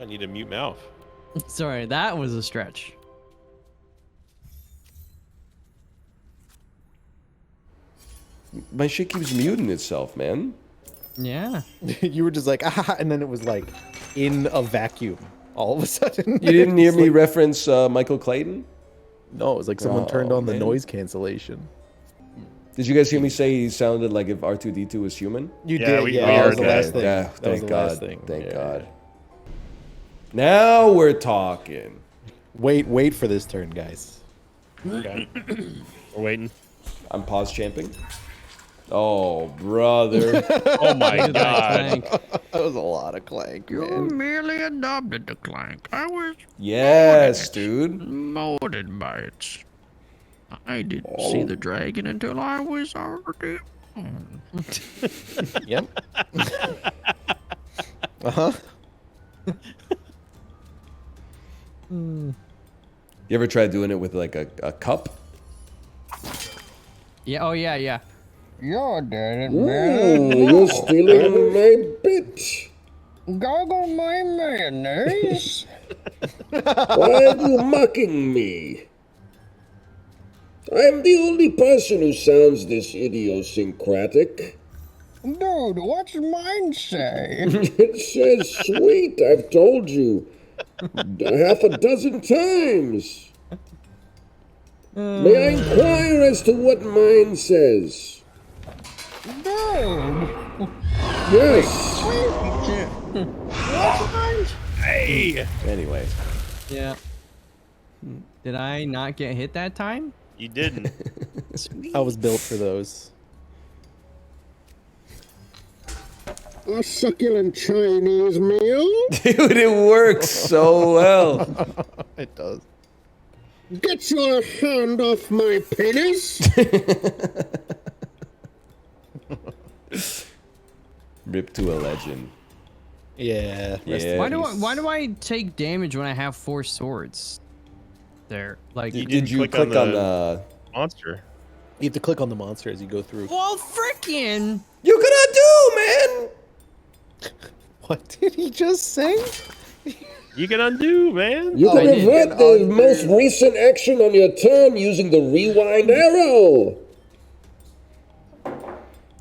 I need a mute mouth. Sorry, that was a stretch. My shit keeps muting itself, man. Yeah. You were just like, ah, and then it was like in a vacuum all of a sudden. You didn't hear It's me like- reference Michael Clayton? No, it was like someone turned Oh, on the man. noise cancellation. Did you guys hear me say he sounded like if R2D2 was human? You Yeah, did, we yeah. heard That was the that. last thing. Yeah, That was thank the God. last thing. Thank Yeah, God. yeah. Now we're talking. Wait for this turn, guys. Okay. We're waiting. I'm pause champing. Oh, brother. Oh my Look at that god. Clank. That was a lot of Clank, man. merely adopted the Clank. I was Yes, dude. molded by it. I didn't see the dragon until I was already on. Yep. Uh-huh. You ever tried doing it with like a cup? Yeah. Oh yeah. Yeah. You're dead, you're stealing my bit. Goggle my mayonnaise. Why are you mocking me? I'm the only person who sounds this idiosyncratic. Dude, what's mine say? It says sweet, I've told you. Half a dozen times. May I inquire as to what mine says? Dude, Yes. what's mine? Hey, Anyway. Yeah. Did I not get hit that time? you didn't. I was built for those. A succulent Chinese meal? Dude, it works so well. It does. Get your hand off my penis! Rip to a legend. Yeah. Yeah. Why do I take damage when I have 4 swords? There, like. Did you click click on on the... Monster. You have to click on the monster as you go through. Well, frickin'. You gonna do, man? What did he just say? You can undo, man. You can I did. revert the most recent action on your turn using the rewind arrow.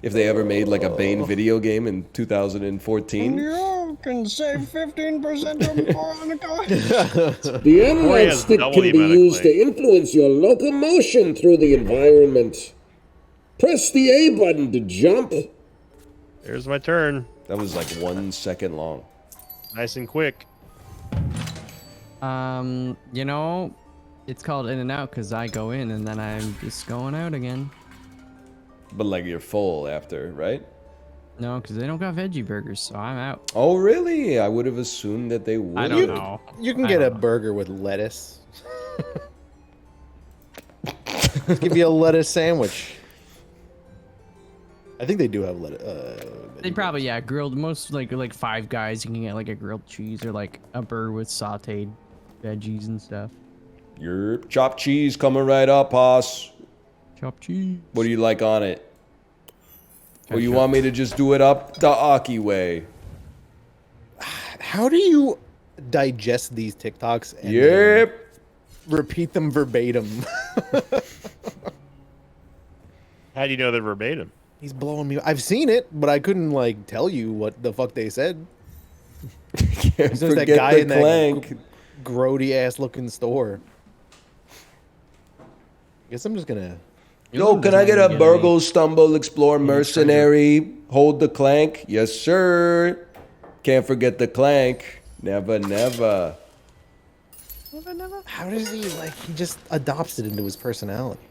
If they ever made like a Bane video game in 2014. You can save 15% or more on the cost. The Or he analog has stick double can the be amount of used to clay. influence your locomotion through the environment. Press the A button to jump. There's my turn. That was like 1 second long. Nice and quick. You know, it's called In and Out because I go in and then I'm just going out again. But like you're full after, right? No, because they don't got veggie burgers, so I'm out. Oh, really? I would have assumed that they would. I don't know. You can get a burger with lettuce. Just give you a lettuce sandwich. I think they do have lettuce. They probably, yeah, grilled. Most like Five Guys, you can get like a grilled cheese or like a burger with sauteed veggies and stuff. Your chopped cheese coming right up, Haas. Chopped cheese. What do you like on it? Or you want me to just do it up the ocky way? How do you digest these TikToks and Yep. repeat them verbatim? How do you know they're verbatim? He's blowing me. I've seen it, but I couldn't like tell you what the fuck they said. Can't There's that forget guy the in that Clank. grody ass looking store. Guess I'm just gonna. Yo, can I get a burgle, stumble, explore, mercenary, hold the clank? Yes, sir. Can't forget the Clank. Never, never. How does he like? He just adopts it into his personality.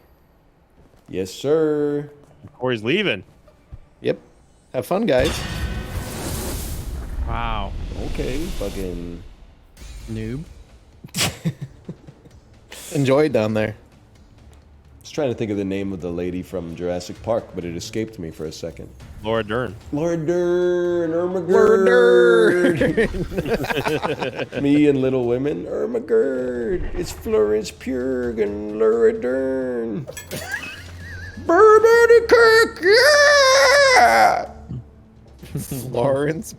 Yes, sir. Corey's leaving. Yep. Have fun, guys. Wow. Okay, fucking noob. Enjoy it down there. I was trying to think of the name of the lady from Jurassic Park, but it escaped me for a second. Laura Dern. Laura Dern, Ermagerd. Me and Little Women, Ermagerd. It's Florence Pugh and Laura Dern. Bourbon Kirk, yeah! Florence.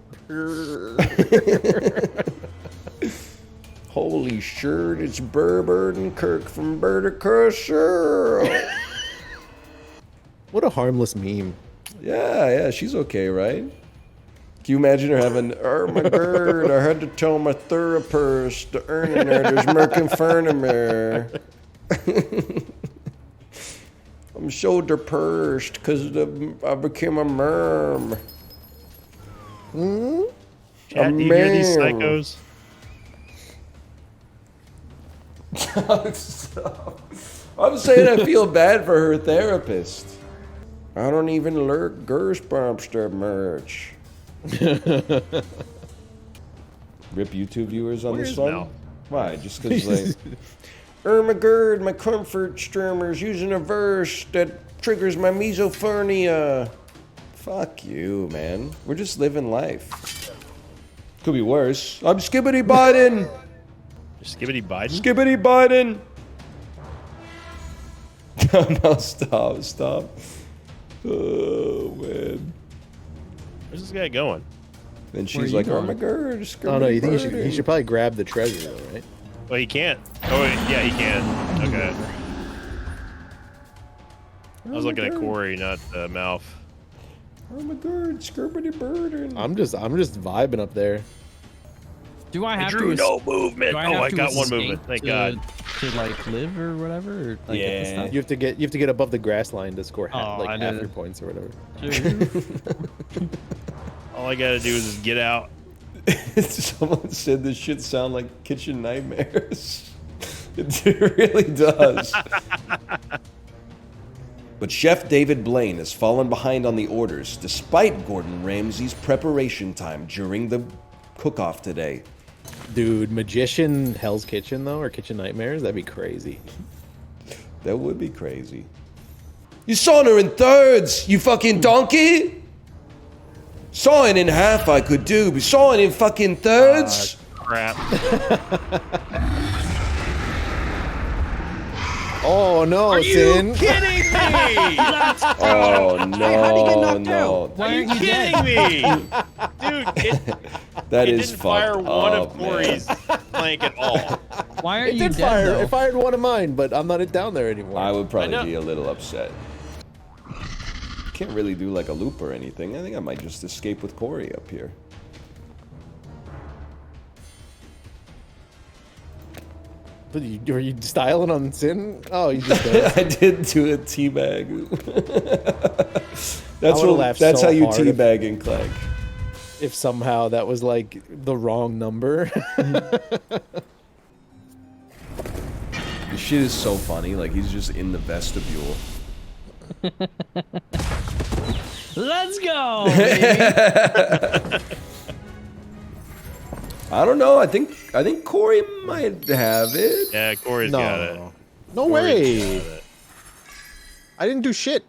Holy shirt, it's Burburden Kirk from Burdicursor. What a harmless meme. Yeah, she's okay, right? Can you imagine her having, oh my god, I had to tell my therapist to earn her, there's Merkin Furnimer. I'm so depressed because I became a merm. Chat, do you hear these psychos? I'm saying I feel bad for her therapist. I don't even lurk Gershbomster merch. Rip YouTube viewers on Where this is one? Mel? Why? Just because like, Ermagerd, my comfort streamer's using a verse that triggers my misophonia. Fuck you, man. We're just living life. Could be worse. I'm Skibbity Biden. Skibbity Biden? Skibbity Biden. No, stop. Oh, man. Where's this guy going? Then she's like, oh my god, Oh no, you think he should probably grab the treasure though, right? Well, he can't. Oh, wait, yeah, he can. Okay. I was looking at Corey, not Mouth. Oh my god, Skibbity Bird. I'm just vibing up there. Do I have Drew, to? no movement. Do Oh, I to got one escape movement. Thank to, God. To like live or whatever. Or, like, get the stuff? You have to get above the grass line to score half I your did. points or whatever. All I gotta do is just get out. Someone said this shit sound like kitchen nightmares. It really does. But Chef David Blaine has fallen behind on the orders despite Gordon Ramsay's preparation time during the cook-off today. Dude, Magician Hell's Kitchen though, or Kitchen Nightmares, that'd be crazy. That would be crazy. You sawing her in thirds, you fucking donkey! Sawing in half I could do, but sawing in fucking thirds? Crap. Oh no, Are Sin! you kidding me? Oh no, no. Are you kidding me? Dude, That it is didn't fire fucked one up, of Corey's Clank at all. Why are It you did dead fire. though? It fired one of mine, but I'm not down there anymore. I would I probably know. be a little upset. Can't really do like a loop or anything. I think I might just escape with Corey up here. Are you styling on Sin? Oh, you just did. I did do a teabag. That's would've laughed that's so how you hard if- teabag in Clank. If somehow that was like the wrong number. shit is so funny. Like, he's just in the vestibule. Let's go, baby. I don't know. I think Corey might have it. Yeah, Corey's got it. No Corey's way. got it. I didn't do shit.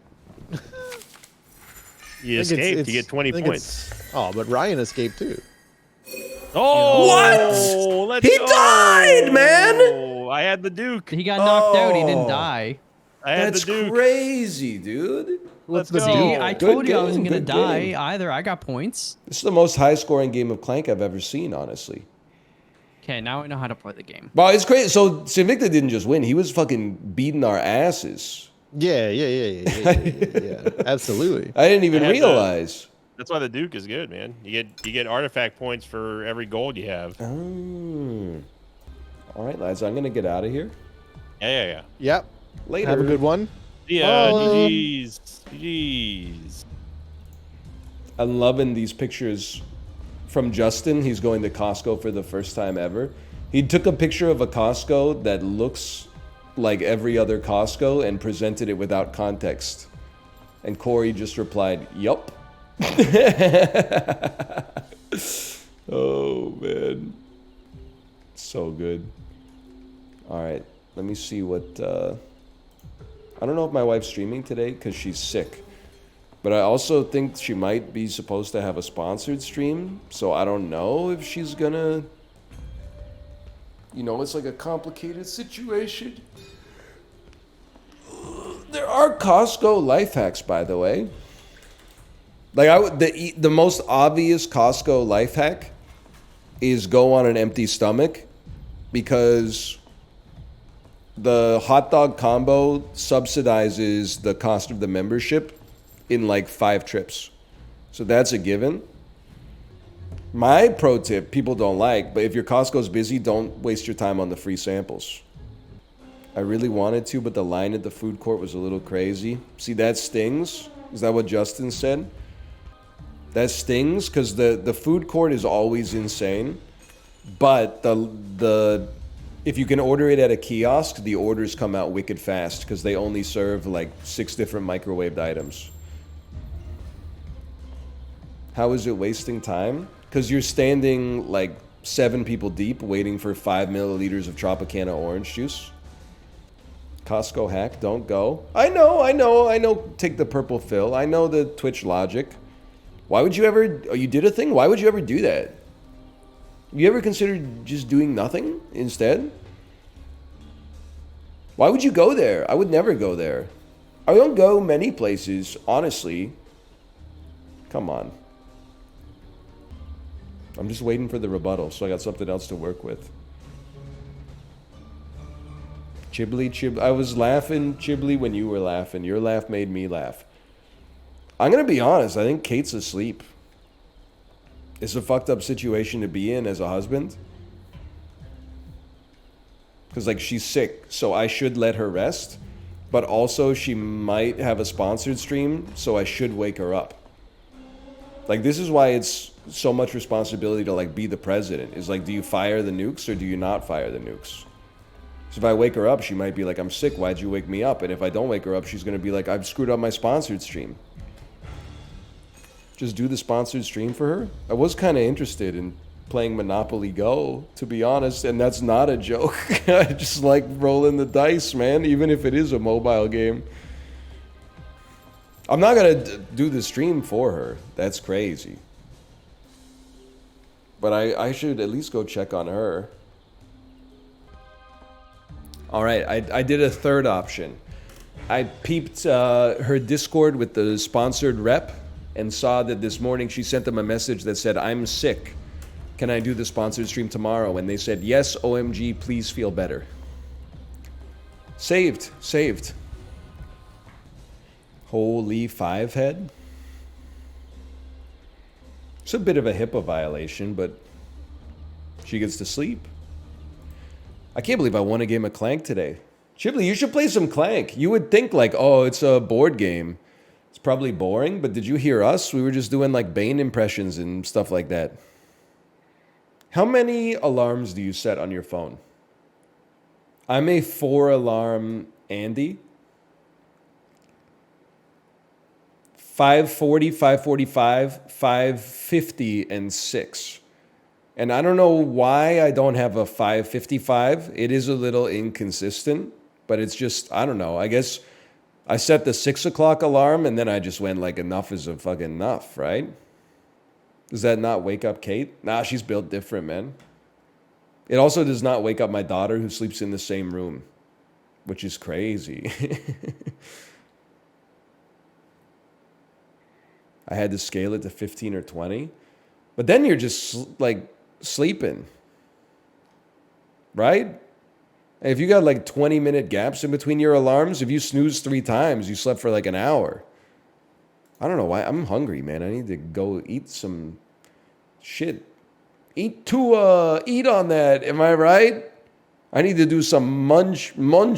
You escaped. You get 20 points. Oh, but Ryan escaped too. Oh, what? Let's He go. died, man. I had the Duke. He got knocked out. He didn't die. I had That's the Duke. crazy, dude. Let's the go. Duke? I Good told you I game, wasn't gonna good die game. either. I got points. This is the most high-scoring game of Clank I've ever seen, honestly. Okay, now I know how to play the game. Wow, it's crazy. So Sinvicta didn't just win; he was fucking beating our asses. Yeah. Absolutely. I didn't even I had realize. That's why the Duke is good, man. You get artifact points for every gold you have. Oh. All right, lads, I'm gonna get out of here. Yeah. Yep. Later. Have a good one. Yeah, Bye. GG's. I'm loving these pictures from Justin. He's going to Costco for the first time ever. He took a picture of a Costco that looks like every other Costco and presented it without context. And Corey just replied, "Yup." Oh, man. So good. All right. Let me see what... I don't know if my wife's streaming today because she's sick. But I also think she might be supposed to have a sponsored stream. So I don't know if she's gonna... You know, it's like a complicated situation. There are Costco life hacks, by the way. Like, the most obvious Costco life hack is go on an empty stomach, because the hot dog combo subsidizes the cost of the membership in like 5 trips. So that's a given. My pro tip, people don't like, but if your Costco's busy, don't waste your time on the free samples. I really wanted to, but the line at the food court was a little crazy. See, that stings. Is that what Justin said? That stings because the food court is always insane, but the if you can order it at a kiosk, the orders come out wicked fast because they only serve like 6 different microwaved items. How is it wasting time? Because you're standing like 7 people deep waiting for 5 milliliters of Tropicana orange juice. Costco hack, don't go. I know, take the purple fill. I know the Twitch logic. Why would you ever, you did a thing? Why would you ever do that? You ever considered just doing nothing instead? Why would you go there? I would never go there. I don't go many places, honestly. Come on. I'm just waiting for the rebuttal, so I got something else to work with. Chibli. I was laughing, Chibli, when you were laughing. Your laugh made me laugh. I'm going to be honest. I think Kate's asleep. It's a fucked up situation to be in as a husband. Because, like, she's sick, so I should let her rest. But also, she might have a sponsored stream, so I should wake her up. Like, this is why it's so much responsibility to, like, be the president. Is like, do you fire the nukes or do you not fire the nukes? So if I wake her up, she might be like, I'm sick, why'd you wake me up? And if I don't wake her up, she's going to be like, I've screwed up my sponsored stream. Just do the sponsored stream for her. I was kind of interested in playing Monopoly Go, to be honest, and that's not a joke. I just like rolling the dice, man, even if it is a mobile game. I'm not going to do the stream for her. That's crazy. But I should at least go check on her. All right, I did a third option. I peeped her Discord with the sponsored rep and saw that this morning she sent them a message that said, I'm sick. Can I do the sponsored stream tomorrow? And they said, yes, OMG, please feel better. Saved. Holy 5 head. It's a bit of a HIPAA violation, but she gets to sleep. I can't believe I won a game of Clank today. Chibli, you should play some Clank. You would think like, oh, it's a board game. It's probably boring, but did you hear us? We were just doing like Bane impressions and stuff like that. How many alarms do you set on your phone? I'm a 4-alarm Andy. 5:40, 5:45, 5:50, and 6. And I don't know why I don't have a 5:55. It is a little inconsistent, but it's just, I don't know. I guess I set the 6 o'clock alarm and then I just went like, enough is a fucking enough, right? Does that not wake up Kate? Nah, she's built different, man. It also does not wake up my daughter who sleeps in the same room, which is crazy. I had to scale it to 15 or 20. But then you're just like sleeping, right? If you got like 20-minute gaps in between your alarms, if you snooze 3 times, you slept for like an hour. I don't know why. I'm hungry, man. I need to go eat some shit. Eat Tuah. Eat on that. Am I right? I need to do some munch on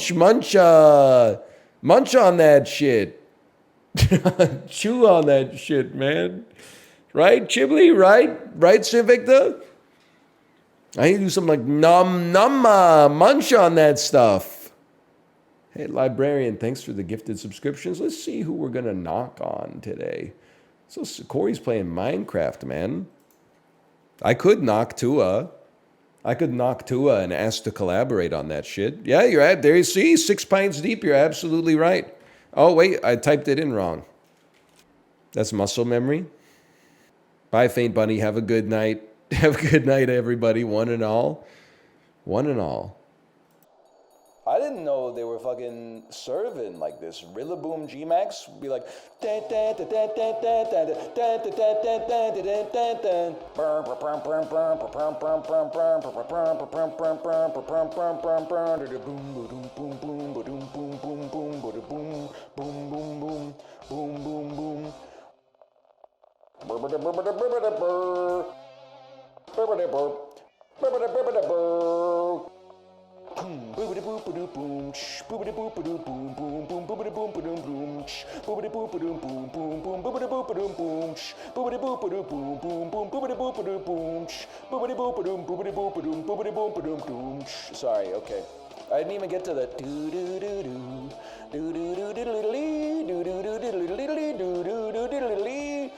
that shit. Chew on that shit, man. Right, Chibli? Right, Civicta? I need to do something like munch on that stuff. Hey, librarian, thanks for the gifted subscriptions. Let's see who we're going to knock on today. So Corey's playing Minecraft, man. I could knock Tuah. And ask to collaborate on that shit. Yeah, you're at there. You see, 6 pints deep. You're absolutely right. Oh, wait, I typed it in wrong. That's muscle memory. Bye, Faint Bunny. Have a good night. Have a good night, everybody. One and all. I didn't know they were fucking serving like this. Rillaboom G-Max would be like... Sorry, okay. I didn't even get to the do do do do do do do do do do do do do do do do do do do.